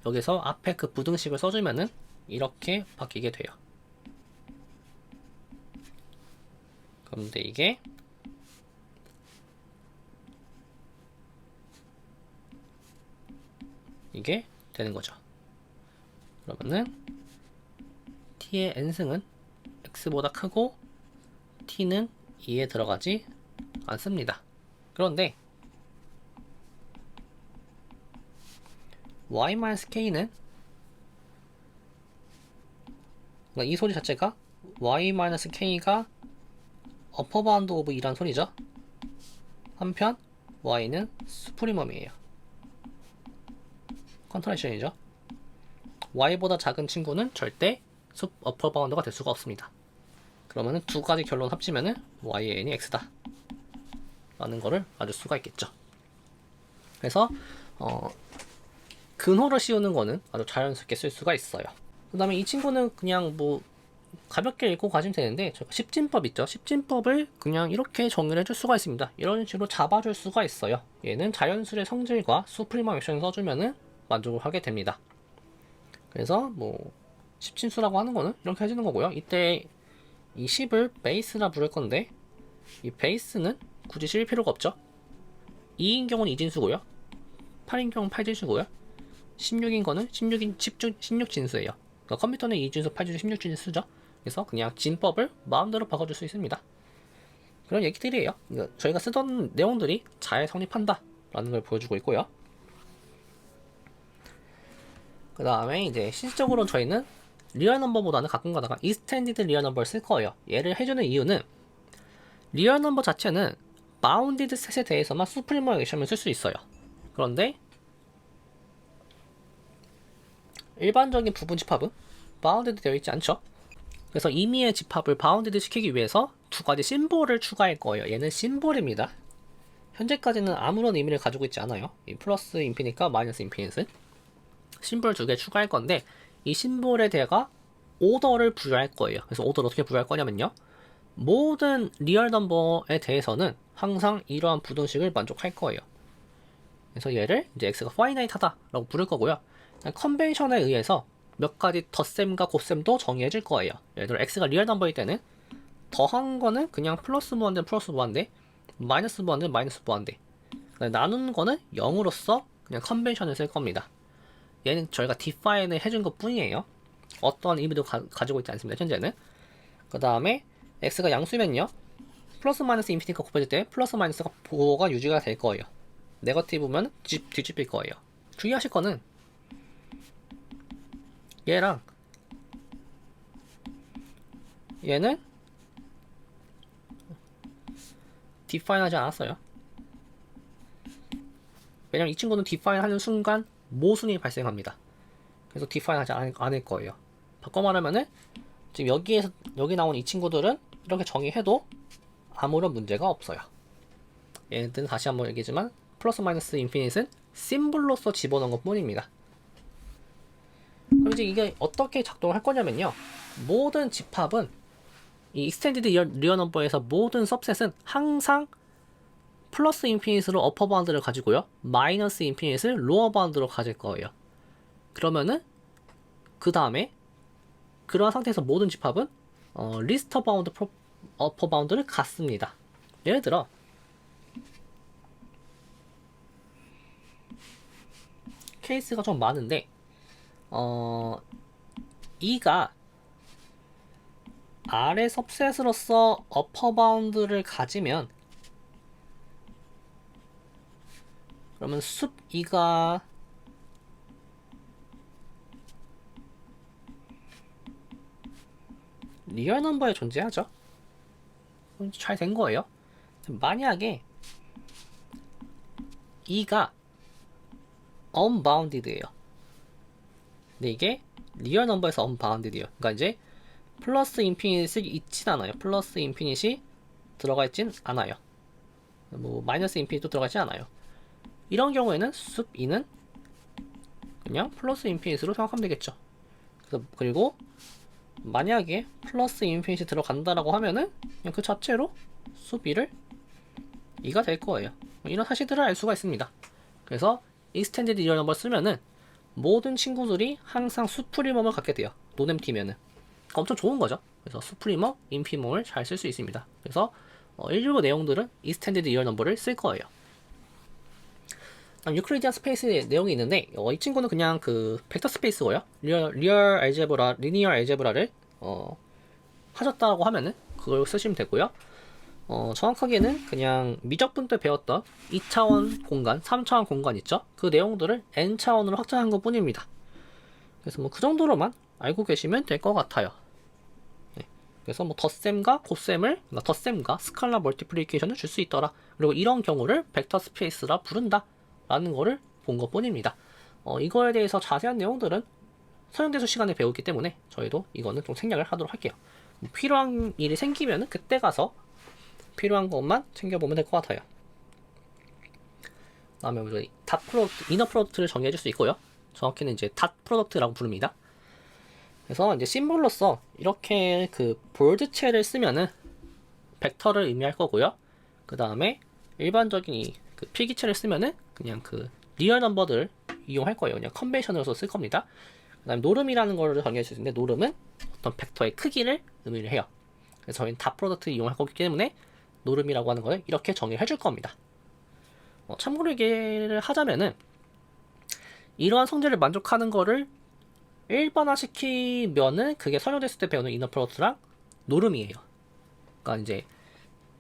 여기서 앞에 그 부등식을 써주면은 이렇게 바뀌게 돼요. 그런데 이게 되는 거죠. 그러면은 t의 n승은 x보다 크고 t는 2에 들어가지 않습니다. 그런데 y-k는 이 소리 자체가 y-k가 어퍼 바운드 오브 2란 소리죠. 한편 y는 수프리멈이에요. 컨트라딕션이죠. y보다 작은 친구는 절대 어퍼 바운드가 될 수가 없습니다. 그러면은 두 가지 결론 합치면은 y의 n이 x다 라는 거를 알을 수가 있겠죠. 그래서 근호를 씌우는 거는 아주 자연스럽게 쓸 수가 있어요. 그 다음에 이 친구는 그냥 뭐 가볍게 읽고 가시면 되는데, 십진법 있죠. 십진법을 그냥 이렇게 정의를 해줄 수가 있습니다. 이런 식으로 잡아줄 수가 있어요. 얘는 자연수의 성질과 수프리멈 액션을 써주면은 만족을 하게 됩니다. 그래서 뭐 십진수라고 하는 거는 이렇게 해주는 거고요. 이때 이 10을 베이스라 부를 건데, 이 베이스는 굳이 실 필요가 없죠. 2인 경우는 2진수고요 8인 경우는 8진수고요 16인 거는 16진수예요. 그러니까 컴퓨터는 2진수, 8진수, 16진수죠. 그래서 그냥 진법을 마음대로 바꿔줄 수 있습니다. 그런 얘기들이에요. 그러니까 저희가 쓰던 내용들이 잘 성립한다 라는 걸 보여주고 있고요. 그 다음에 이제 실질적으로 저희는 리얼 넘버보다는 가끔 가다가 extended 리얼 넘버를 쓸 거예요. 얘를 해주는 이유는 리얼 넘버 자체는 바운디드 셋에 대해서만 수프리머 액션을 쓸 수 있어요. 그런데 일반적인 부분 집합은 바운디드 되어 있지 않죠. 그래서 임의의 집합을 바운디드 시키기 위해서 두 가지 심볼을 추가할 거예요. 얘는 심볼입니다. 현재까지는 아무런 의미를 가지고 있지 않아요. 이 플러스 인피니트과 마이너스 인피니트 심볼 두 개 추가할 건데, 이 심볼에 대가 오더를 부여할 거예요. 그래서 오더를 어떻게 부여할 거냐면요, 모든 리얼 넘버에 대해서는 항상 이러한 부등식을 만족할 거예요. 그래서 얘를 이제 x가 파이나이트하다 라고 부를 거고요. 컨벤션에 의해서 몇 가지 덧셈과 곱셈도 정해질 거예요. 예를 들어 x가 리얼 넘버일 때는 더한 거는 그냥 플러스 무한대는 플러스 무한대, 마이너스 무한대는 마이너스 무한대, 나누는 거는 0으로서 그냥 컨벤션을 쓸 겁니다. 얘는 저희가 디파인을 해준 것 뿐이에요. 어떠한 의미도 가지고 있지 않습니다, 현재는. 그 다음에 x가 양수면요, 플러스 마이너스 인피니트가 곱해질 때 플러스 마이너스가 보호가 유지가 될 거예요. 네거티브면 뒤집힐 거예요. 주의하실 거는 얘랑 얘는 디파인 하지 않았어요. 왜냐면 이 친구는 디파인 하는 순간 모순이 발생합니다. 그래서 디파인 하지 않을 거예요. 바꿔 말하면은 지금 여기 나온 이 친구들은 이렇게 정의해도 아무런 문제가 없어요. 얘는 다시 한번 얘기하지만 플러스 마이너스 인피니트는 심볼로서 집어넣은 것 뿐입니다. 그럼 이제 이게 어떻게 작동을 할 거냐면요, 모든 집합은 이 익스텐디드 리얼 넘버에서 모든 सब셋은 항상 플러스 인피니트로 어퍼 바운드를 가지고요, 마이너스 인피니트를 로어 바운드로 가질 거예요. 그러면은 그 다음에 그러한 상태에서 모든 집합은 리스트 바운드 어퍼 바운드를 갖습니다. 예를 들어 케이스가 좀 많은데, 2가 아래 सब셋으로서 어퍼 바운드를 가지면, 그러면 숲 2가 리얼 넘버에 존재하죠. 잘 된 거예요. 만약에 2가 unbounded예요. 근데 이게 리얼 넘버에서 unbounded예요. 그러니까 이제 플러스 인피니트이 있진 않아요. 플러스 인피니트이 들어가 있진 않아요. 뭐 마이너스 인피니트도 들어가 있진 않아요. 이런 경우에는 숲 2는 그냥 플러스 인피니트로 생각하면 되겠죠. 그리고 만약에 플러스 인피니트 들어간다라고 하면은 그냥 그 자체로 숲 2를 2가 될 거예요. 이런 사실들을 알 수가 있습니다. 그래서 익스텐디드 리얼 넘버를 쓰면은 모든 친구들이 항상 수프리멈을 갖게 돼요. 노넴티면은 엄청 좋은 거죠. 그래서 수프리머, 인피멈을 잘 쓸 수 있습니다. 그래서 일부 내용들은 익스텐디드 리얼 넘버를 쓸 거예요. 유클리디안 스페이스 내용이 있는데, 이 친구는 그냥 그 벡터 스페이스고요. 리얼 알제브라, 리니어 알제브라를 하셨다고 하면은 그걸 쓰시면 되고요. 정확하게는 그냥 미적분 때 배웠던 2차원 공간, 3차원 공간 있죠? 그 내용들을 n차원으로 확장한 것 뿐입니다. 그래서 뭐 그 정도로만 알고 계시면 될 것 같아요. 네. 그래서 뭐 덧셈과 곱셈을, 덧셈과 스칼라 멀티플리케이션을 줄 수 있더라. 그리고 이런 경우를 벡터 스페이스라 부른다 라는 거를 본 것 뿐입니다. 이거에 대해서 자세한 내용들은 서영대수 시간에 배우기 때문에 저희도 이거는 좀 생략을 하도록 할게요. 필요한 일이 생기면 그때 가서 필요한 것만 챙겨보면 될 것 같아요. 그 다음에 우리 닷 프로덕트, 이너 프로덕트를 정의해줄 수 있고요. 정확히는 이제 닷 프로덕트라고 부릅니다. 그래서 이제 심볼로서 이렇게 그 볼드체를 쓰면은 벡터를 의미할 거고요. 그 다음에 일반적인 이 그 필기체를 쓰면은 그냥 그 리얼 넘버들 이용할 거예요. 그냥 컨벤션으로서 쓸 겁니다. 그 다음에 노름이라는 거를 정의할 수 있는데, 노름은 어떤 벡터의 크기를 의미를 해요. 그래서 저희는 다 프로덕트 이용할 거기 때문에 노름이라고 하는 거를 이렇게 정의를 해줄 겁니다. 참고로 얘기를 하자면은 이러한 성질을 만족하는 거를 일반화시키면은 그게 설명됐을 때 배우는 이너 프로덕트랑 노름이에요. 그러니까 이제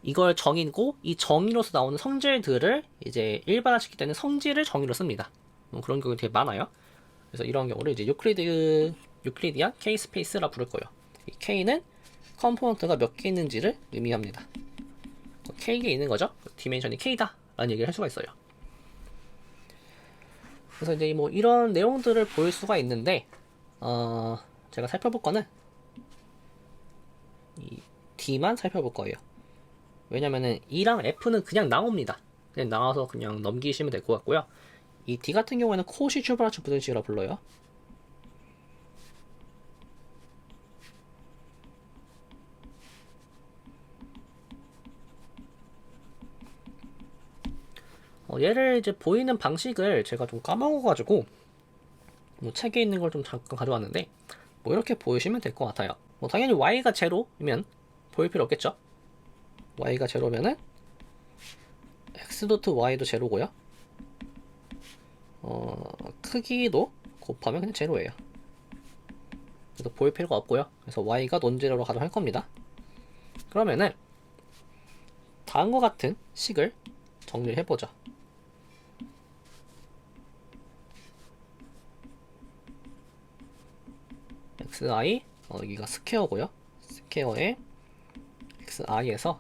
이걸 정의고 이 정의로서 나오는 성질들을 이제 일반화시킬 때는 성질을 정의로 씁니다. 그런 경우 되게 많아요. 그래서 이런 경우를 이제 유클리디안 K 스페이스라 부를 거예요. 이 K는 컴포넌트가 몇 개 있는지를 의미합니다. K개 있는 거죠. 디멘션이 K다 라는 얘기를 할 수가 있어요. 그래서 이제 뭐 이런 내용들을 볼 수가 있는데 제가 살펴볼 거는 이 D만 살펴볼 거예요. 왜냐면은 E랑 F는 그냥 나옵니다. 그냥 나와서 그냥 넘기시면 될 것 같고요. 이 D 같은 경우에는 코시 슈바르츠 부등식이라 불러요. 얘를 이제 보이는 방식을 제가 좀 까먹어가지고 뭐 책에 있는 걸 좀 잠깐 가져왔는데 뭐 이렇게 보시면 될 것 같아요. 뭐 당연히 y가 제로면 보일 필요 없겠죠. y가 제로면은 x 도트 y도 제로고요. 크기도 곱하면 그냥 제로예요. 그래서 보일 필요가 없고요. 그래서 y가 논제로로 가정할 겁니다. 그러면은 다음과 같은 식을 정리를 해보죠. xi 여기가 스퀘어고요. 스퀘어에 xi에서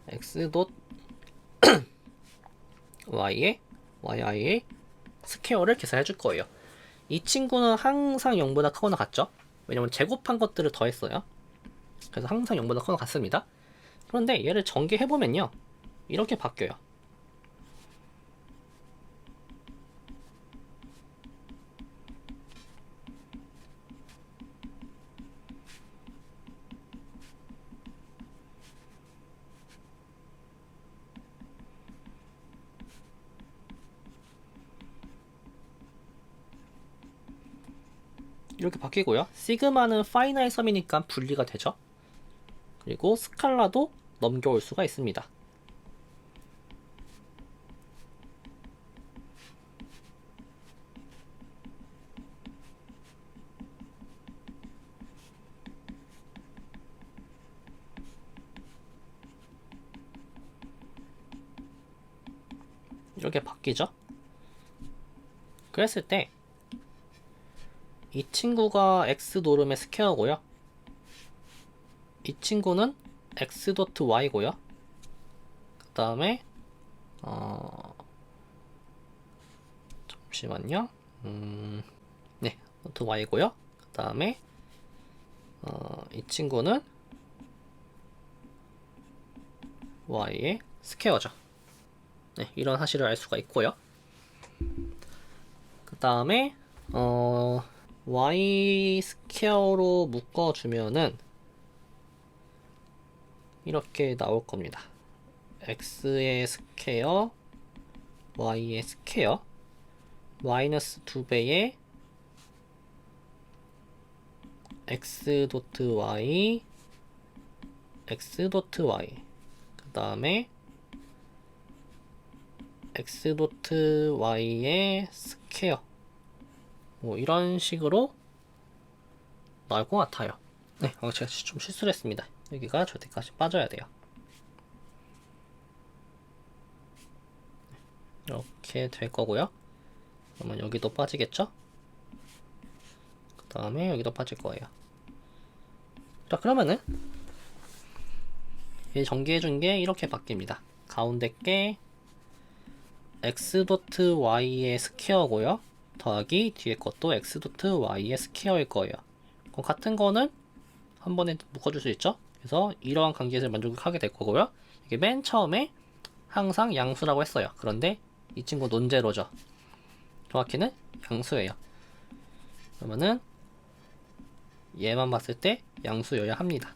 x 도 y의 yi의 스퀘어를 계산해 줄 거예요. 이 친구는 항상 0보다 크거나 같죠? 왜냐면 제곱한 것들을 더했어요. 그래서 항상 0보다 크거나 같습니다. 그런데 얘를 전개해보면요. 이렇게 바뀌어요. 이렇게 바뀌고요. 시그마는 파이나이 섬이니까 분리가 되죠. 그리고 스칼라도 넘겨올 수가 있습니다. 이렇게 바뀌죠. 그랬을 때 이 친구가 x 노름의 스퀘어고요. 이 친구는 x 도트 y고요. 그 다음에 잠시만요. 네, 도트 y고요. 그 다음에 이 친구는 y의 스퀘어죠. 네, 이런 사실을 알 수가 있고요. 그 다음에 y 스퀘어로 묶어주면은 이렇게 나올 겁니다. x의 스퀘어, y의 스퀘어, 마이너스 2배의 x 도트 y, x 도트 y, 그 다음에 x 도트 y의 스퀘어, 뭐 이런 식으로 나올 것 같아요. 네, 제가 좀 실수를 했습니다. 여기가 저기까지 빠져야 돼요. 이렇게 될 거고요. 그러면 여기도 빠지겠죠? 그 다음에 여기도 빠질 거예요. 자, 그러면은 얘 전개해준 게 이렇게 바뀝니다. 가운데 게 x 도트 y의 스퀘어고요. 더하기 뒤에 것도 x 도트 y의 스퀘어일 거예요. 그럼 같은 거는 한 번에 묶어줄 수 있죠? 그래서 이러한 관계에서 만족하게 될 거고요. 이게 맨 처음에 항상 양수라고 했어요. 그런데 이 친구 논제로죠. 정확히는 양수예요. 그러면은 얘만 봤을 때 양수여야 합니다.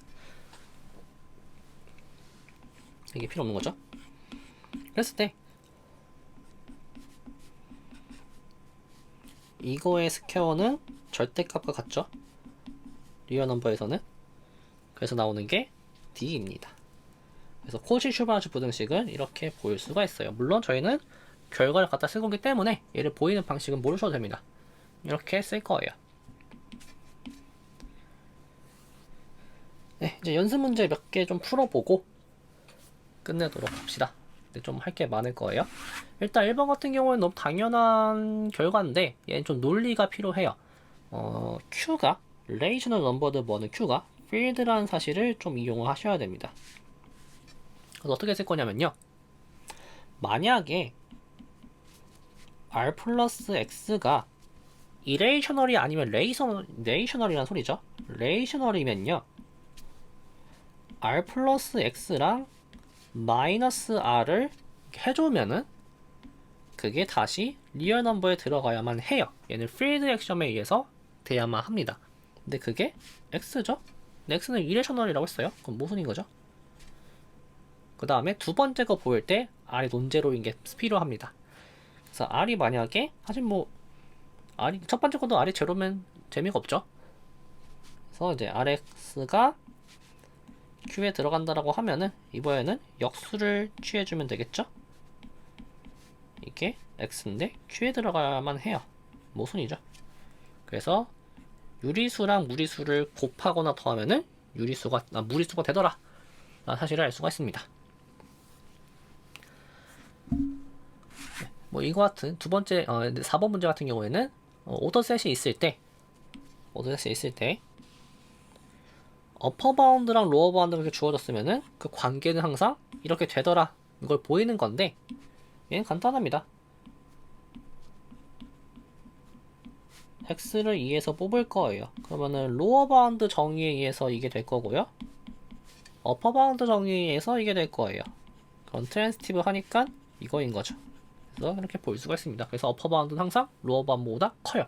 이게 필요 없는 거죠. 그랬을 때 이거의 스퀘어는 절대값과 같죠? 리얼 넘버에서는. 그래서 나오는 게 D입니다. 그래서 코시 슈바르츠 부등식은 이렇게 보일 수가 있어요. 물론 저희는 결과를 갖다 쓸 거기 때문에 얘를 보이는 방식은 모르셔도 됩니다. 이렇게 쓸 거예요. 네, 이제 연습 문제 몇 개 좀 풀어보고 끝내도록 합시다. 근데 좀 할 게 많을 거예요. 일단 1번 같은 경우는 너무 당연한 결과인데 얘는 좀 논리가 필요해요. Q가 relational numbered 뭐는 Q가 field라는 사실을 좀 이용을 하셔야 됩니다. 그래서 어떻게 쓸 거냐면요. 만약에 R 플러스 X가 irrational이 아니면 rational이라는 소리죠. rational이면요. R 플러스 X랑 마이너스 R을 해주면은 그게 다시 리얼 넘버에 들어가야만 해요. 얘는 필드 액션에 의해서 돼야만 합니다. 근데 그게 X죠? X는 irrational이라고 했어요. 그럼 무슨 거죠? 그 다음에 두 번째 거 보일 때 R이 논제로인 게 필요합니다. 그래서 R이 만약에 사실 뭐 R이 첫 번째 것도 R이 제로면 재미가 없죠. 그래서 이제 RX가 Q에 들어간다라고 하면은 이번에는 역수를 취해주면 되겠죠? 이게 X인데 Q에 들어가야만 해요. 모순이죠. 그래서 유리수랑 무리수를 곱하거나 더하면은 무리수가 되더라 라는 사실을 알 수가 있습니다. 뭐 이거 같은 두 번째 4번 문제 같은 경우에는 오더셋이 있을 때 어퍼 바운드랑 로어 바운드가 이렇게 주어졌으면은 그 관계는 항상 이렇게 되더라 이걸 보이는 건데 얘는 간단합니다. x를 2에서 뽑을 거예요. 그러면은 로어 바운드 정의에 의해서 이게 될 거고요. 어퍼 바운드 정의에 의해서 이게 될 거예요. 그럼 트랜스티브 하니까 이거인 거죠. 그래서 이렇게 볼 수가 있습니다. 그래서 어퍼 바운드는 항상 로어 바운드보다 커요.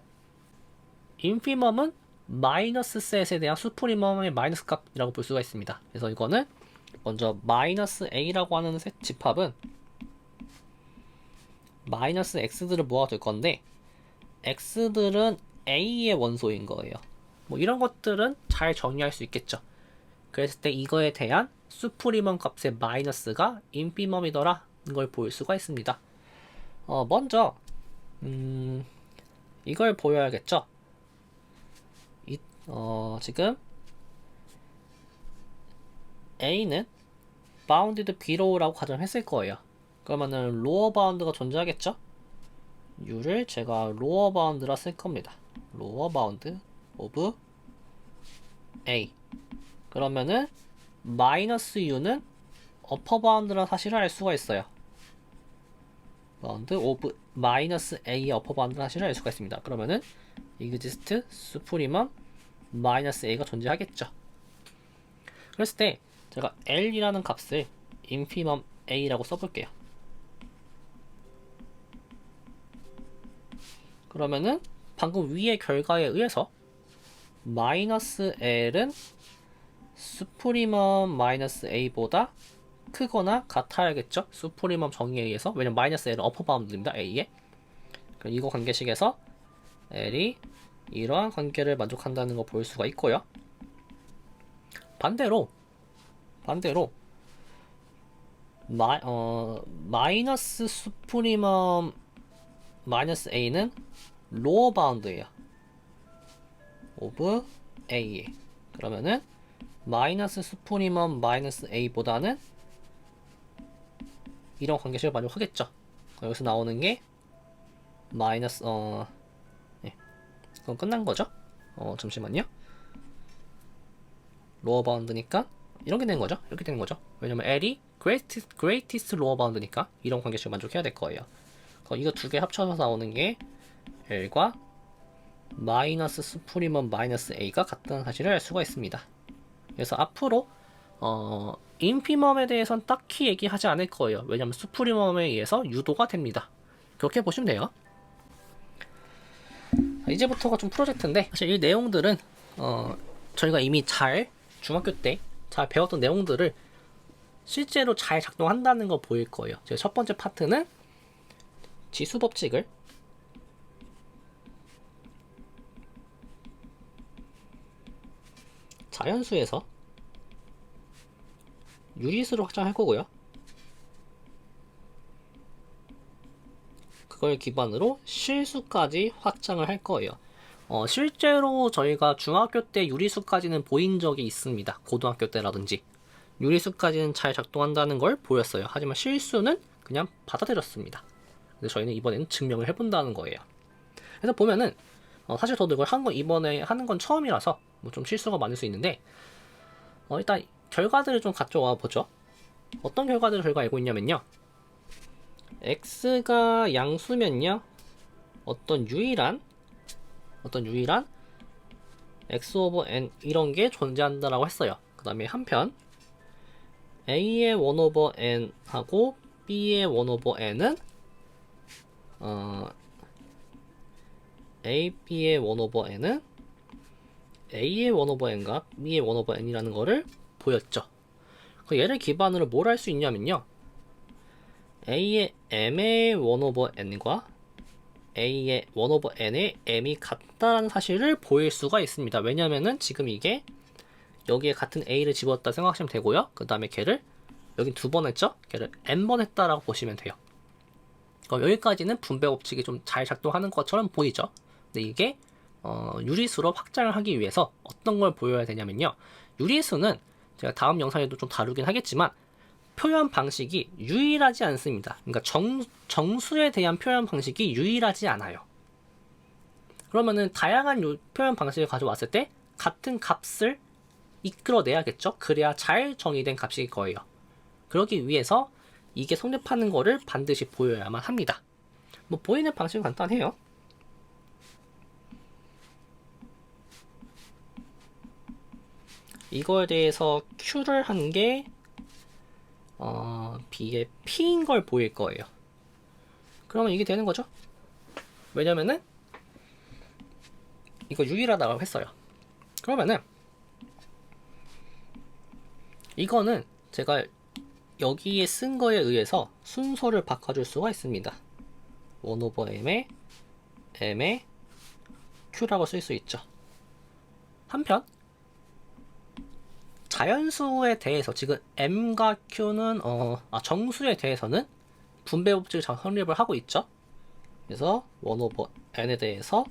인피멈은 마이너스 셋에 대한 수프리멈의 마이너스 값이라고 볼 수가 있습니다. 그래서 이거는 먼저 마이너스 a라고 하는 셋 집합은 마이너스 x들을 모아둘 건데 x들은 a의 원소인 거예요. 뭐 이런 것들은 잘 정리할 수 있겠죠. 그랬을 때 이거에 대한 수프리멈 값의 마이너스가 인피멈이더라 걸 볼 수가 있습니다. 먼저 이걸 보여야겠죠. 지금 a는 bounded below라고 가정했을 거예요. 그러면은 lower bound가 존재하겠죠. u를 제가 lower bound라 쓸 겁니다. lower bound of a. 그러면은 마이너스 u는 upper bound라 사실을 알 수가 있어요. bound of 마이너스 a의 upper bound라 사실을 알 수가 있습니다. 그러면은 exist supremum 마이너스 a가 존재하겠죠. 그랬을 때 제가 l이라는 값을 infimum a라고 써볼게요. 그러면은 방금 위의 결과에 의해서 마이너스 l은 수프리멈 마이너스 a보다 크거나 같아야겠죠. 수프리멈 정의에 의해서. 왜냐면 마이너스 l은 어퍼 바운드입니다. a에. 그럼 이거 관계식에서 l이 이러한 관계를 만족한다는 거 볼 수가 있고요. 반대로 마이너스 수프리멈 마이너스 a는 로어 바운드예요. 오브 a에. 그러면은 마이너스 수프리멈 마이너스 a보다는 이런 관계식을 만족하겠죠. 여기서 나오는 게 마이너스 네. 그럼 끝난 거죠. 잠시만요. 로어 바운드니까 이렇게 되는 거죠. 이렇게 되는 거죠. 왜냐면 L이 greatest 로어 바운드니까 이런 관계식을 만족해야 될 거예요. 이거 두 개 합쳐서 나오는 게 L과 마이너스 수프리멈 마이너스 A가 같다는 사실을 알 수가 있습니다. 그래서 앞으로 인피멈에 대해서는 딱히 얘기하지 않을 거예요. 왜냐면 수프리멈에 의해서 유도가 됩니다. 그렇게 보시면 돼요. 이제부터가 좀 프로젝트인데 사실 이 내용들은 저희가 이미 중학교 때 잘 배웠던 내용들을 실제로 잘 작동한다는 거 보일 거예요. 제 첫 번째 파트는 지수 법칙을 자연수에서 유리수로 확장할 거고요. 그걸 기반으로 실수까지 확장을 할 거예요. 실제로 저희가 중학교 때 유리수까지는 보인 적이 있습니다. 고등학교 때라든지. 유리수까지는 잘 작동한다는 걸 보였어요. 하지만 실수는 그냥 받아들였습니다. 근데 저희는 이번에는 증명을 해본다는 거예요. 그래서 보면은 사실 저도 이걸 이번에 하는 건 처음이라서 뭐 좀 실수가 많을 수 있는데 일단 결과들을 좀 가져와 보죠. 어떤 결과들을 저희가 알고 있냐면요. x가 양수면요. 어떤 유일한 x 오버 n 이런 게 존재한다라고 했어요. 그 다음에 한편 a의 1 오버 n 하고 b의 1 오버 n은 a, b의 1 오버 n은 a의 1 오버 n과 b의 1 오버 n이라는 거를 보였죠. 그 얘를 기반으로 뭘 할 수 있냐면요. a의 m의 1 오버 n과 a의 1 오버 n의 m이 같다라는 사실을 보일 수가 있습니다. 왜냐면은 지금 이게 여기에 같은 a를 집었다 생각하시면 되고요. 그 다음에 걔를 여기 2번 했죠? 걔를 n번 했다라고 보시면 돼요. 여기까지는 분배 법칙이 좀 잘 작동하는 것처럼 보이죠. 근데 이게 유리수로 확장을 하기 위해서 어떤 걸 보여야 되냐면요. 유리수는 제가 다음 영상에도 좀 다루긴 하겠지만 표현 방식이 유일하지 않습니다. 그러니까 정수에 대한 표현 방식이 유일하지 않아요. 그러면은 다양한 표현 방식을 가져왔을 때 같은 값을 이끌어내야겠죠. 그래야 잘 정의된 값일 거예요. 그러기 위해서 이게 성립하는 거를 반드시 보여야만 합니다. 뭐 보이는 방식은 간단해요. 이거에 대해서 Q를 한 게 B의 P인 걸 보일 거예요. 그러면 이게 되는 거죠. 왜냐면은 이거 유일하다고 했어요. 그러면은 이거는 제가 여기에 쓴 거에 의해서 순서를 바꿔줄 수가 있습니다. 1 오버 m의 q라고 쓸 수 있죠. 한편 자연수에 대해서 지금 m과 q는 정수에 대해서는 분배 법칙을 성립을 하고 있죠. 그래서 1 오버 n에 대해서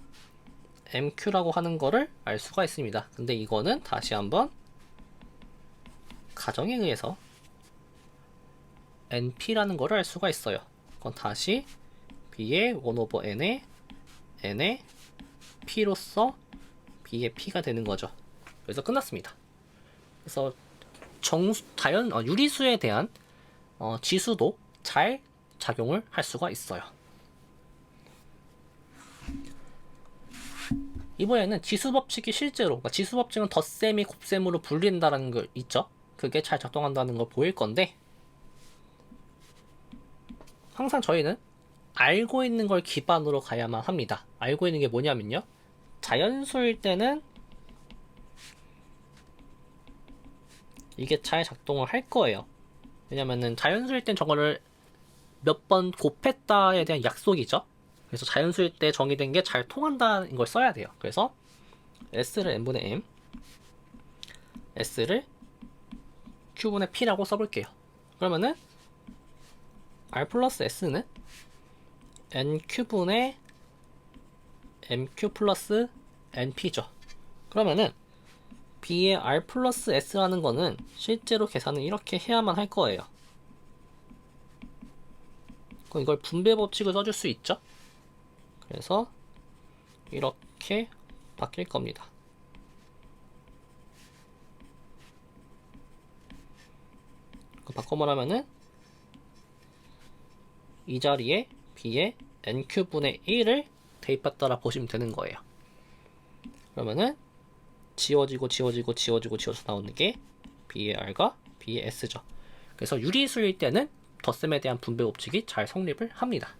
mq라고 하는 거를 알 수가 있습니다. 근데 이거는 다시 한번 가정에 의해서 np라는 거를 알 수가 있어요. 그건 다시 b의 1 오버 n의 p로서 b의 p가 되는 거죠. 그래서 끝났습니다. 그래서 유리수에 대한 지수도 잘 작용을 할 수가 있어요. 이번에는 지수 법칙이 실제로, 그러니까 지수 법칙은 덧셈이 곱셈으로 불린다는 거 있죠. 그게 잘 작동한다는 걸 보일 건데, 항상 저희는 알고 있는 걸 기반으로 가야만 합니다. 알고 있는 게 뭐냐면요. 자연수일 때는 이게 잘 작동을 할 거예요. 왜냐면은 자연수일 땐 저거를 몇 번 곱했다에 대한 약속이죠. 그래서 자연수일 때 정의된 게 잘 통한다는 걸 써야 돼요. 그래서 s를 n분의 m, s를 q분의 p라고 써볼게요. 그러면은 r 플러스 s는 nq분의 mq 플러스 np죠. 그러면은 b의 r 플러스 s라는 거는 실제로 계산을 이렇게 해야만 할 거예요. 그럼 이걸 분배 법칙을 써줄 수 있죠. 그래서 이렇게 바뀔 겁니다. 바꿔 말하면은 이 자리에 b의 nq분의 1을 대입했다라 보시면 되는 거예요. 그러면은 지워지고 나오는 게 b의 r과 b의 s죠. 그래서 유리수일 때는 덧셈에 대한 분배 법칙이 잘 성립을 합니다.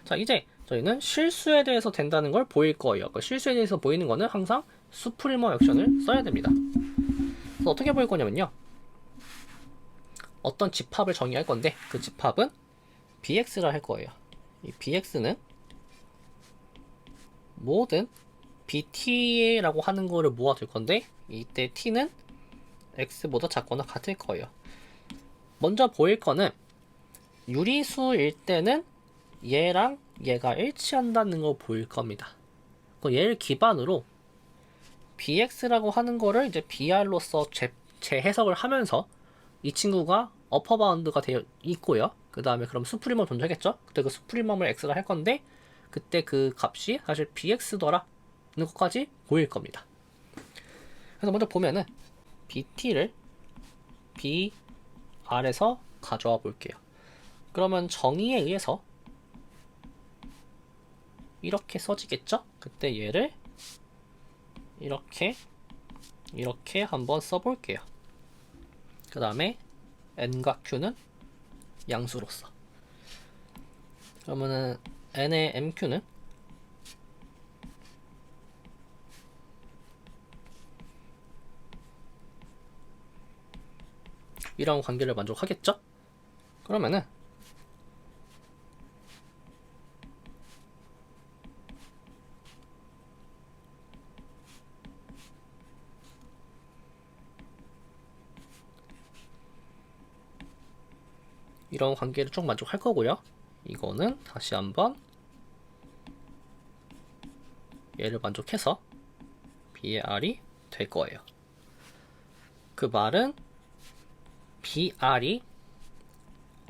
자, 이제 저희는 실수에 대해서 된다는 걸 보일 거예요. 그 실수에 대해서 보이는 거는 항상 수프리머 액션을 써야 됩니다. 그래서 어떻게 보일 거냐면요. 어떤 집합을 정의할 건데 그 집합은 bx라 할 거예요. 이 bx는 모든 bt라고 하는 거를 모아둘 건데 이때 t는 x보다 작거나 같을 거예요. 먼저 보일 거는 유리수일 때는 얘랑 얘가 일치한다는 거 보일 겁니다. 그 얘를 기반으로 bx라고 하는 거를 이제 br로서 재해석을 하면서 이 친구가 어퍼 바운드가 되어 있고요. 그 다음에 그럼 수프리멈 존재하겠죠? 그때 그 수프리멈을 x라 할 건데 그때 그 값이 사실 bx더라 는 것까지 보일 겁니다. 그래서 먼저 보면은 bt를 br에서 가져와 볼게요. 그러면 정의에 의해서 이렇게 써지겠죠? 그때 얘를 이렇게 한번 써볼게요. 그 다음에 n과 q는 양수로서. 그러면은 n의 mq는 이런 관계를 만족하겠죠? 그러면은 이런 관계를 쭉 만족할 거고요. 이거는 다시 한번 얘를 만족해서 b의 r이 될 거예요. 그 말은 br이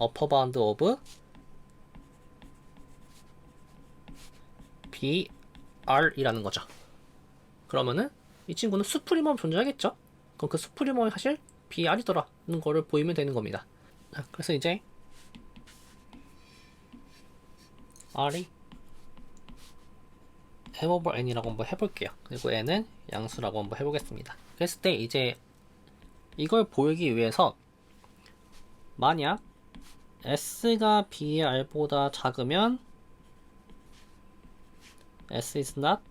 upper bound of br이라는 거죠. 그러면은 이 친구는 수프리멈 존재하겠죠? 그럼 그 수프리멈이 사실 br이더라는 거를 보이면 되는 겁니다. 그래서 이제 r이 m over n이라고 한번 해볼게요. 그리고 n은 양수라고 한번 해보겠습니다. 그랬을 때 이제 이걸 보이기 위해서 만약 s가 b의 r보다 작으면 s is not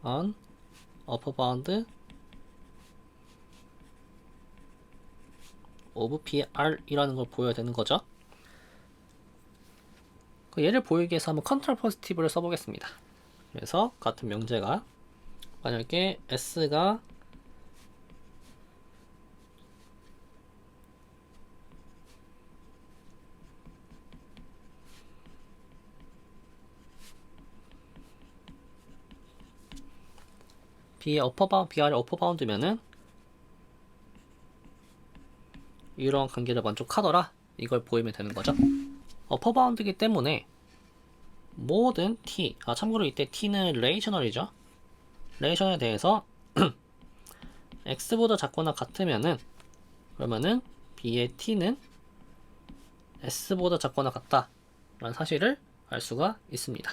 an upper bound of br이라는 걸 보여야 되는 거죠. 얘를 보이기 위해서 한번 컨트롤 포지티브를 써보겠습니다. 그래서 같은 명제가 만약에 s가 b의 br의 어퍼 바운드면은 이런 관계를 만족하더라 이걸 보이면 되는 거죠. 어퍼 바운드이기 때문에 모든 t, 참고로 이때 t는 레이셔널이죠. 레이셔널에 대해서 x보다 작거나 같으면은 그러면은 b의 t는 s보다 작거나 같다 라는 사실을 알 수가 있습니다.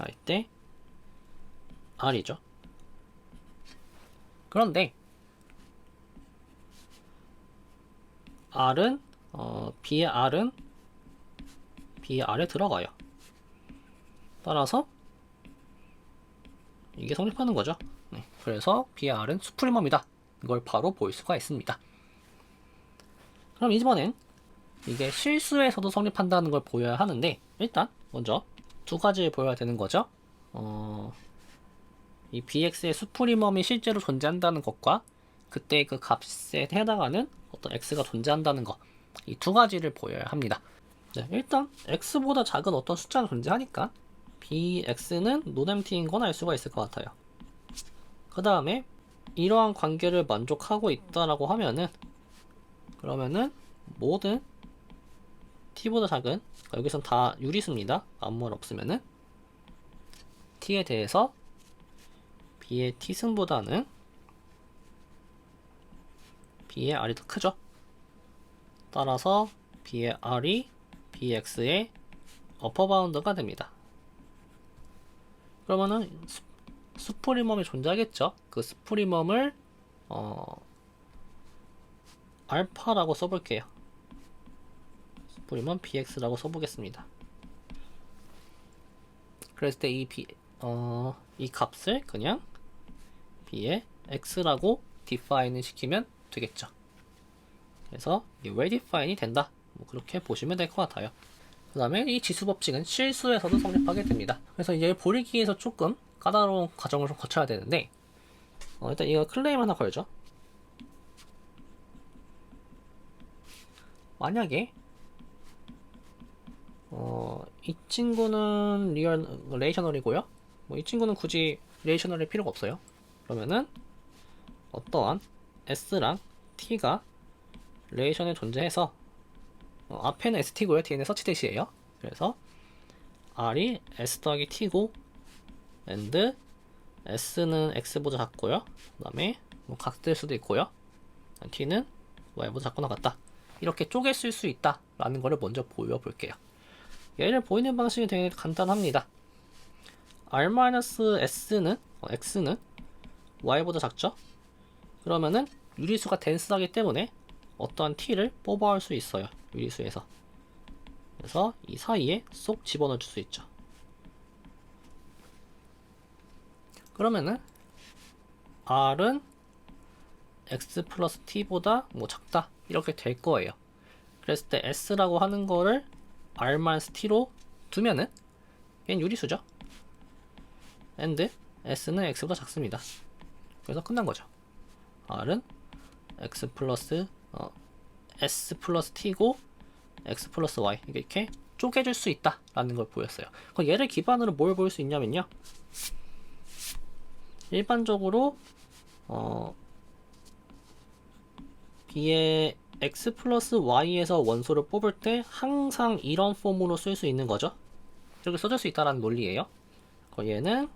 이때 r이죠. 그런데 r은 b의 r은 b의 r에 들어가요. 따라서 이게 성립하는 거죠. 네, 그래서 b의 r은 수프리멈이다. 이걸 바로 볼 수가 있습니다. 그럼 이번엔 이게 실수에서도 성립한다는 걸 보여야 하는데 일단 먼저 두 가지를 보여야 되는 거죠. 이 bx의 수프리멈이 실제로 존재한다는 것과 그때 그 값에 해당하는 어떤 x가 존재한다는 것, 이 두 가지를 보여야 합니다. 네, 일단 x보다 작은 어떤 숫자가 존재하니까 bx는 노엠티인 건 알 수가 있을 것 같아요. 그 다음에 이러한 관계를 만족하고 있다라고 하면은 그러면은 모든 t보다 작은, 여기선 다 유리수입니다. 아무 말 없으면은 t에 대해서 b의 t승보다는 b의 r이 더 크죠. 따라서 b의 r이 bx의 어퍼 바운드가 됩니다. 그러면은 수프리멈이 존재하겠죠. 그 수프리멈을 알파라고 써볼게요. 수프리멈 bx라고 써보겠습니다. 그랬을 때 이 값을 그냥 b의 x라고 define을 시키면 되겠죠. 그래서 이게 well define이 된다. 그렇게 보시면 될 것 같아요. 그 다음에 이 지수 법칙은 실수에서도 성립하게 됩니다. 그래서 이제 보이기 위해서 조금 까다로운 과정을 좀 거쳐야 되는데 일단 이거 클레임 하나 걸죠. 만약에 이 친구는 레이셔널이고요. 뭐 이 친구는 굳이 릴레이셔널일 필요가 없어요. 그러면은 어떠한 s랑 t가 릴레이션에 존재해서 앞에는 st고요, 뒤에는 서치 대시예요. 그래서 r이 s 더하기 t고 and s는 x보다 작고요. 그 다음에 뭐 각될 수도 있고요. t는 y보다 작거나 같다. 이렇게 쪼개 쓸 수 있다 라는 거를 먼저 보여볼게요. 얘를 보이는 방식이 되게 간단합니다. r-s는 x는 y보다 작죠? 그러면은 유리수가 덴스하기 때문에 어떠한 t를 뽑아올 수 있어요. 유리수에서. 그래서 이 사이에 쏙 집어넣을 수 있죠. 그러면은 r은 x 플러스 t보다 뭐 작다 이렇게 될 거예요. 그랬을 때 s라고 하는 거를 r-t로 두면은 얘는 유리수죠. and s는 x보다 작습니다. 그래서 끝난 거죠. r은 x 플러스 s 플러스 t고 x 플러스 y 이렇게 쪼개줄 수 있다 라는 걸 보였어요. 그럼 얘를 기반으로 뭘 볼 수 있냐면요, 일반적으로 b의 x 플러스 y에서 원소를 뽑을 때 항상 이런 폼으로 쓸 수 있는 거죠. 이렇게 써줄 수 있다라는 논리예요. 얘는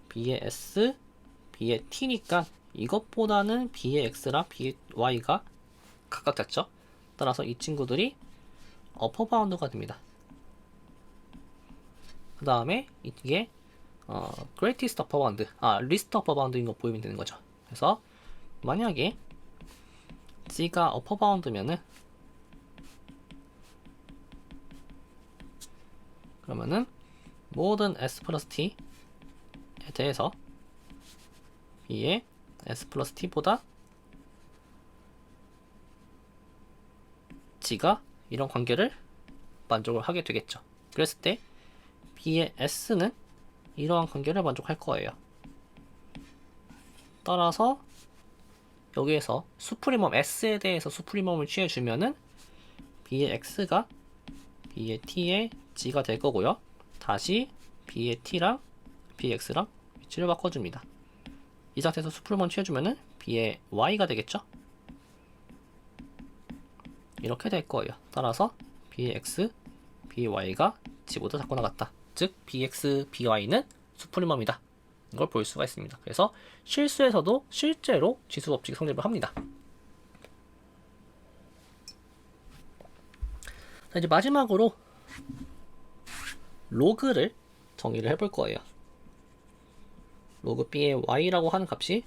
b의 s, b의 t니까 이것보다는 b의 x랑 b의 y가 각각 작죠. 따라서 이 친구들이 어퍼 바운드가 됩니다. 그 다음에 이게 greatest upper bound, least upper bound인 거 보이면 되는 거죠. 그래서 만약에 g가 upper bound면은 그러면은 모든 s 플러스 t에 대해서 b의 s 플러스 t보다 g가 이런 관계를 만족을 하게 되겠죠. 그랬을 때 b의 s는 이러한 관계를 만족할 거예요. 따라서 여기에서 수프리멈 s에 대해서 수프리멈을 취해주면은 b의 x가 b의 t의 g가 될 거고요. 다시 b의 t랑 b의 x랑 위치를 바꿔줍니다. 이 상태에서 수프리멈 취해주면은 b의 y가 되겠죠. 이렇게 될 거예요. 따라서 b의 x, b의 y가 g보다 작거나 같다. 즉 bx, by는 수프리멈이다. 이걸 볼 수가 있습니다. 그래서 실수에서도 실제로 지수법칙이 성립을 합니다. 자, 이제 마지막으로 로그를 정의를 해볼 거예요. 로그 b의 y라고 하는 값이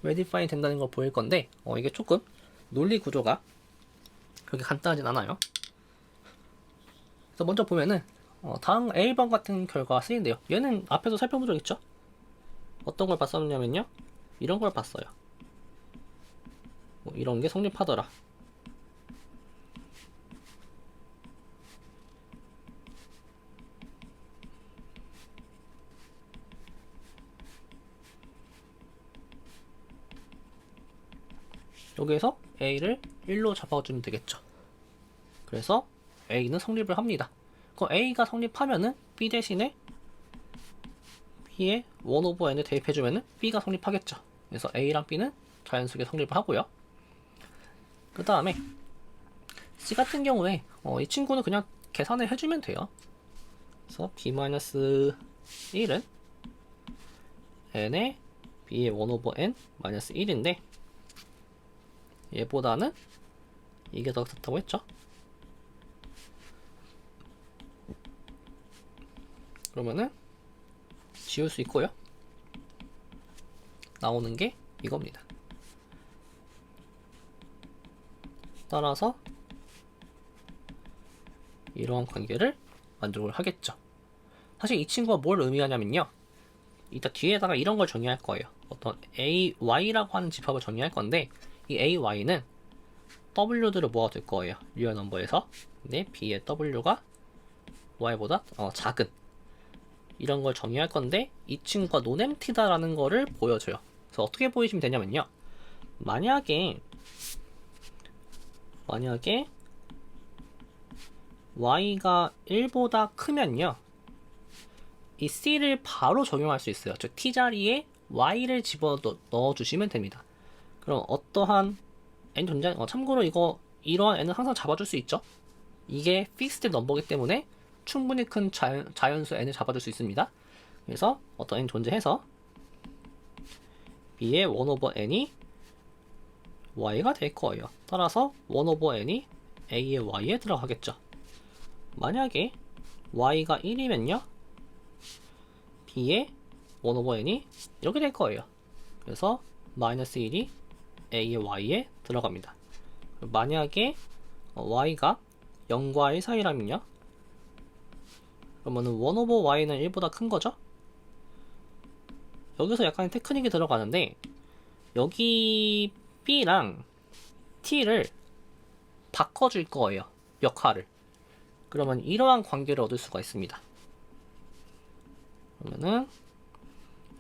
redefine 된다는 걸 보일 건데 이게 조금 논리 구조가 그렇게 간단하진 않아요. 그래서 먼저 보면은 다음 A번 같은 결과가 쓰인대요. 얘는 앞에서 살펴본 적 있죠? 어떤 걸 봤었냐면요, 이런 걸 봤어요. 뭐 이런 게 성립하더라. 여기에서 A를 1로 잡아주면 되겠죠. 그래서 A는 성립을 합니다. 그럼 A가 성립하면은 B 대신에 B의 1/n을 대입해주면은 B가 성립하겠죠. 그래서 A랑 B는 자연수에 성립을 하고요. 그 다음에 C 같은 경우에 이 친구는 그냥 계산을 해주면 돼요. 그래서 B-1은 n의 B의 1/n 마이너스 1인데 얘보다는 이게 더 작다고 했죠. 그러면은 지울 수 있고요. 나오는 게 이겁니다. 따라서 이러한 관계를 만족을 하겠죠. 사실 이 친구가 뭘 의미하냐면요, 이따 뒤에다가 이런 걸 정의할 거예요. 어떤 AY라고 하는 집합을 정의할 건데 이 AY는 W들을 모아둘 거예요. 리얼 넘버에서. 근데 B의 W가 Y보다 작은 이런 걸 정의할 건데 이 친구가 논엠티다라는 거를 보여줘요. 그래서 어떻게 보이시면 되냐면요, 만약에 Y가 1보다 크면요, 이 c를 바로 적용할 수 있어요. 즉 t 자리에 y를 집어넣어 주시면 됩니다. 그럼 어떠한 n 존재, 참고로 이러한 n은 항상 잡아줄 수 있죠. 이게 fixed 넘버이기 때문에 충분히 큰 자연수 n을 잡아줄 수 있습니다. 그래서 어떤 n 존재해서 b의 1 over n이 y가 될 거예요. 따라서 1 over n이 a의 y에 들어가겠죠. 만약에 y가 1이면요 b의 1 over n이 이렇게 될 거예요. 그래서 마이너스 1이 a의 y에 들어갑니다. 만약에 y가 0과 1 사이라면요 그러면은 1 over y는 1보다 큰 거죠. 여기서 약간 테크닉이 들어가는데 여기 b랑 t를 바꿔줄 거예요. 역할을. 그러면 이러한 관계를 얻을 수가 있습니다. 그러면은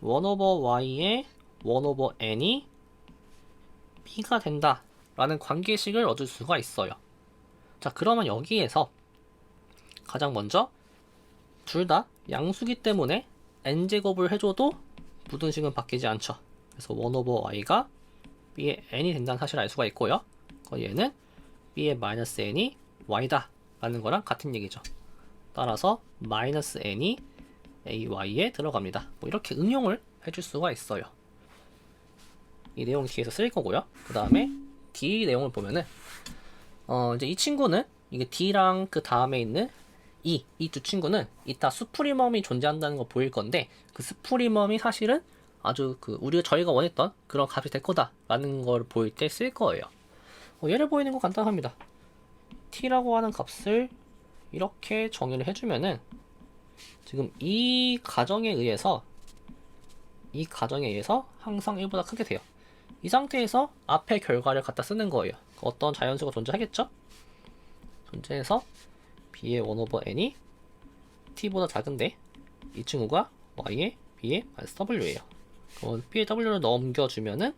1 over y의 1 over n이 b가 된다 라는 관계식을 얻을 수가 있어요. 자, 그러면 여기에서 가장 먼저 둘 다 양수기 때문에 n제곱을 해줘도 부등식은 바뀌지 않죠. 그래서 1 over y가 b의 n이 된다는 사실을 알 수가 있고요. 얘는 b의 마이너스 n이 y다 라는 거랑 같은 얘기죠. 따라서 마이너스 n이 ay에 들어갑니다. 뭐 이렇게 응용을 해줄 수가 있어요. 이 내용 뒤에서 쓸 거고요. 그 다음에 D 내용을 보면은 이제 이 친구는 이게 D랑 그 다음에 있는 이 두 친구는 이따 수프리멈이 존재한다는 거 보일 건데 그 수프리멈이 사실은 아주 저희가 원했던 그런 값이 될 거다라는 걸 보일 때 쓸 거예요. 예를 보이는 거 간단합니다. T라고 하는 값을 이렇게 정의를 해주면은 지금 이 가정에 의해서 항상 1보다 크게 돼요. 이 상태에서 앞의 결과를 갖다 쓰는 거예요. 어떤 자연수가 존재하겠죠? 존재해서 b의 1 over n이 t보다 작은데 이 친구가 b의 마이너스 w예요. 그럼 b의 w를 넘겨주면은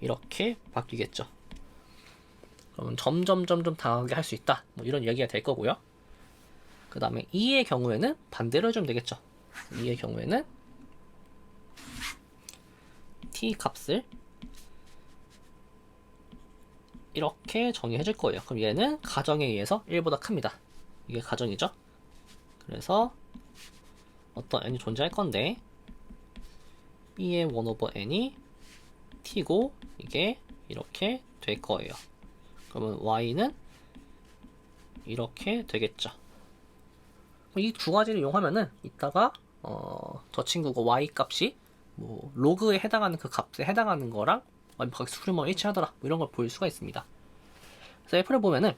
이렇게 바뀌겠죠. 그러면 점점 다하게 할 수 있다. 뭐 이런 이야기가 될 거고요. 그 다음에 2의 경우에는 반대로 해주면 되겠죠. 2의 경우에는 t 값을 이렇게 정의해 줄 거예요. 그럼 얘는 가정에 의해서 1보다 큽니다. 이게 가정이죠. 그래서 어떤 n이 존재할 건데 b의 1 over n이 t고 이게 이렇게 될 거예요. 그러면 y는 이렇게 되겠죠. 이 두 가지를 이용하면은 이따가 저 친구가 y 값이 뭐 로그에 해당하는 그 값에 해당하는 거랑 완벽하게 수렴을 일치하더라 뭐 이런 걸 볼 수가 있습니다. 그래서 F를 보면은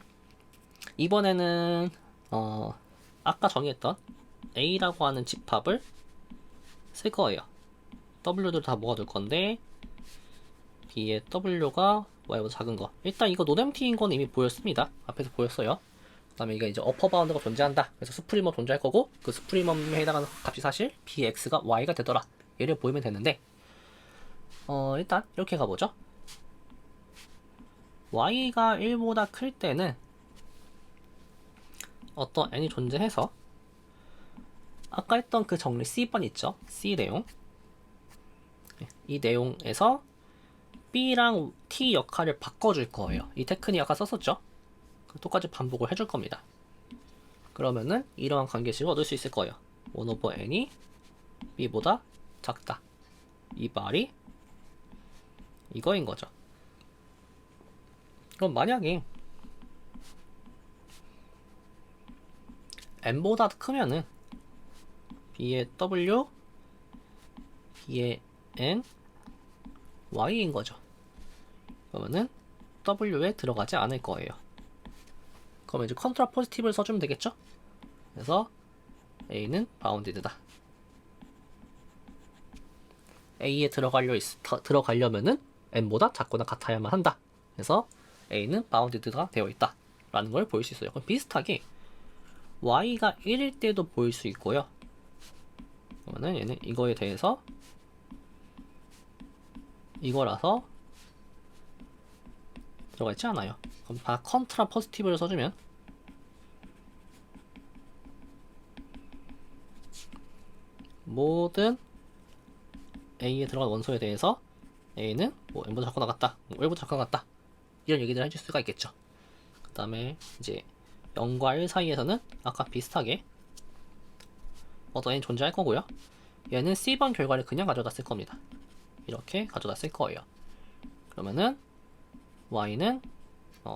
이번에는 아까 정의했던 A라고 하는 집합을 쓸 거예요. W들 다 모아둘 건데 B의 W가 Y보다 작은 거. 일단 이거 노뎀티인 건 이미 보였습니다. 앞에서 보였어요. 그 다음에 이게 이제 어퍼 바운드가 존재한다. 그래서 수프리멈 존재할 거고 그 수프리멈에 해당하는 값이 사실 BX가 Y가 되더라. 얘를 보이면 되는데 일단 이렇게 가보죠. y가 1보다 클 때는 어떤 n이 존재해서 아까 했던 그 정리 C번 있죠? C 내용 이 내용에서 B랑 T 역할을 바꿔줄 거예요. 이 테크닉 아까 썼었죠? 똑같이 반복을 해줄 겁니다. 그러면은 이러한 관계식을 얻을 수 있을 거예요. 1 over n이 B보다 작다. 이 말이 이거인 거죠. 그럼 만약에 n보다 크면은 b의 w, b의 n, y인 거죠. 그러면은 w에 들어가지 않을 거예요. 그러면 이제 컨트라 포지티브를 써주면 되겠죠? 그래서 a는 바운디드다. a에 들어가려면은 n보다 작거나 같아야만 한다. 그래서 a는 바운디드가 되어 있다 라는 걸 보일 수 있어요. 그럼 비슷하게 y가 1일 때도 보일 수 있고요. 그러면은 얘는 이거에 대해서 이거라서 들어가 있지 않아요. 그럼 다 컨트라 포지티브를 써주면 모든 A에 들어간 원소에 대해서 A는 뭐 N보다 작거나 같다, 뭐 1보다 작거나 같다, 이런 얘기들을 해줄 수가 있겠죠. 그 다음에 이제 0과 1 사이에서는 아까 비슷하게 어떤 N이 존재할 거고요. 얘는 C번 결과를 그냥 가져다 쓸 겁니다. 이렇게 가져다 쓸 거예요. 그러면은 Y는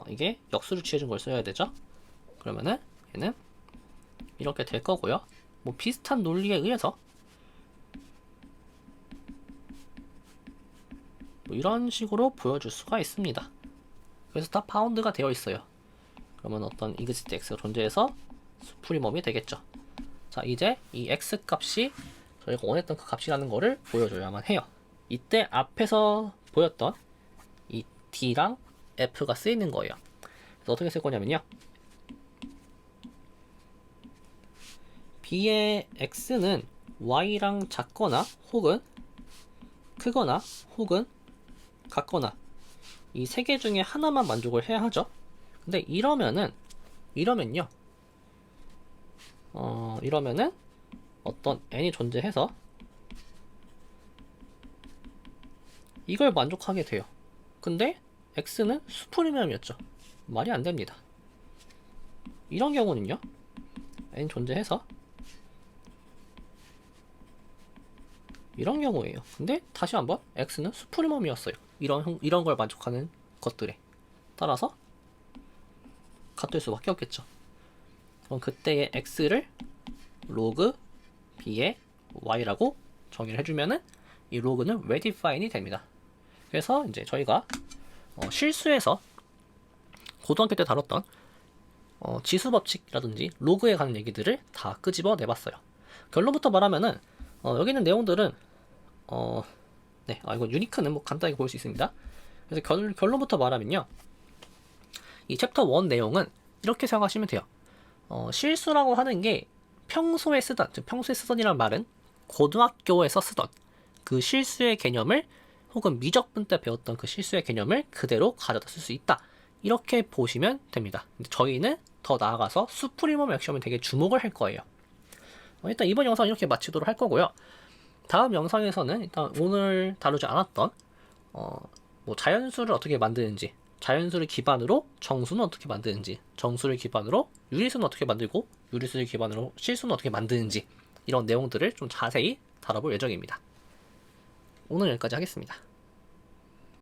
이게 역수를 취해준 걸 써야 되죠. 그러면은 얘는 이렇게 될 거고요. 뭐 비슷한 논리에 의해서 뭐 이런 식으로 보여줄 수가 있습니다. 그래서 다 파운드가 되어 있어요. 그러면 어떤 exist x가 존재해서 수프리멈이 되겠죠. 자, 이제 이 x 값이 저희가 원했던 그 값이라는 거를 보여줘야만 해요. 이때 앞에서 보였던 이 d랑 f가 쓰이는 거예요. 그래서 어떻게 쓸 거냐면요, b의 x는 y랑 작거나 혹은 크거나 혹은 같거나 이 세 개 중에 하나만 만족을 해야 하죠. 근데 이러면은 어떤 n이 존재해서 이걸 만족하게 돼요. 근데 x는 수프리멈이었죠. 말이 안 됩니다. 이런 경우는요, n 존재해서 이런 경우예요. 근데 다시 한번 x는 수프리멈이었어요. 이런 걸 만족하는 것들에 따라서 같을 수밖에 없겠죠. 그럼 그때의 x를 로그 b의 y라고 정의를 해주면은 이 로그는 redefine이 됩니다. 그래서 이제 저희가 실수에서 고등학교 때 다뤘던 지수 법칙이라든지 로그에 관한 얘기들을 다 끄집어 내봤어요. 결론부터 말하면은 여기 있는 내용들은 이거 유니크는 뭐 간단하게 볼 수 있습니다. 그래서 결론부터 말하면요, 이 챕터 1 내용은 이렇게 생각하시면 돼요. 실수라고 하는 게 평소에 쓰던이란 말은 고등학교에서 쓰던 그 실수의 개념을, 혹은 미적분 때 배웠던 그 실수의 개념을 그대로 가져다 쓸 수 있다, 이렇게 보시면 됩니다. 근데 저희는 더 나아가서 수프리멈 액션에 되게 주목을 할 거예요. 일단 이번 영상은 이렇게 마치도록 할 거고요. 다음 영상에서는 일단 오늘 다루지 않았던 뭐 자연수를 어떻게 만드는지, 자연수를 기반으로 정수는 어떻게 만드는지, 정수를 기반으로 유리수는 어떻게 만들고, 유리수를 기반으로 실수는 어떻게 만드는지, 이런 내용들을 좀 자세히 다뤄볼 예정입니다. 오늘 여기까지 하겠습니다.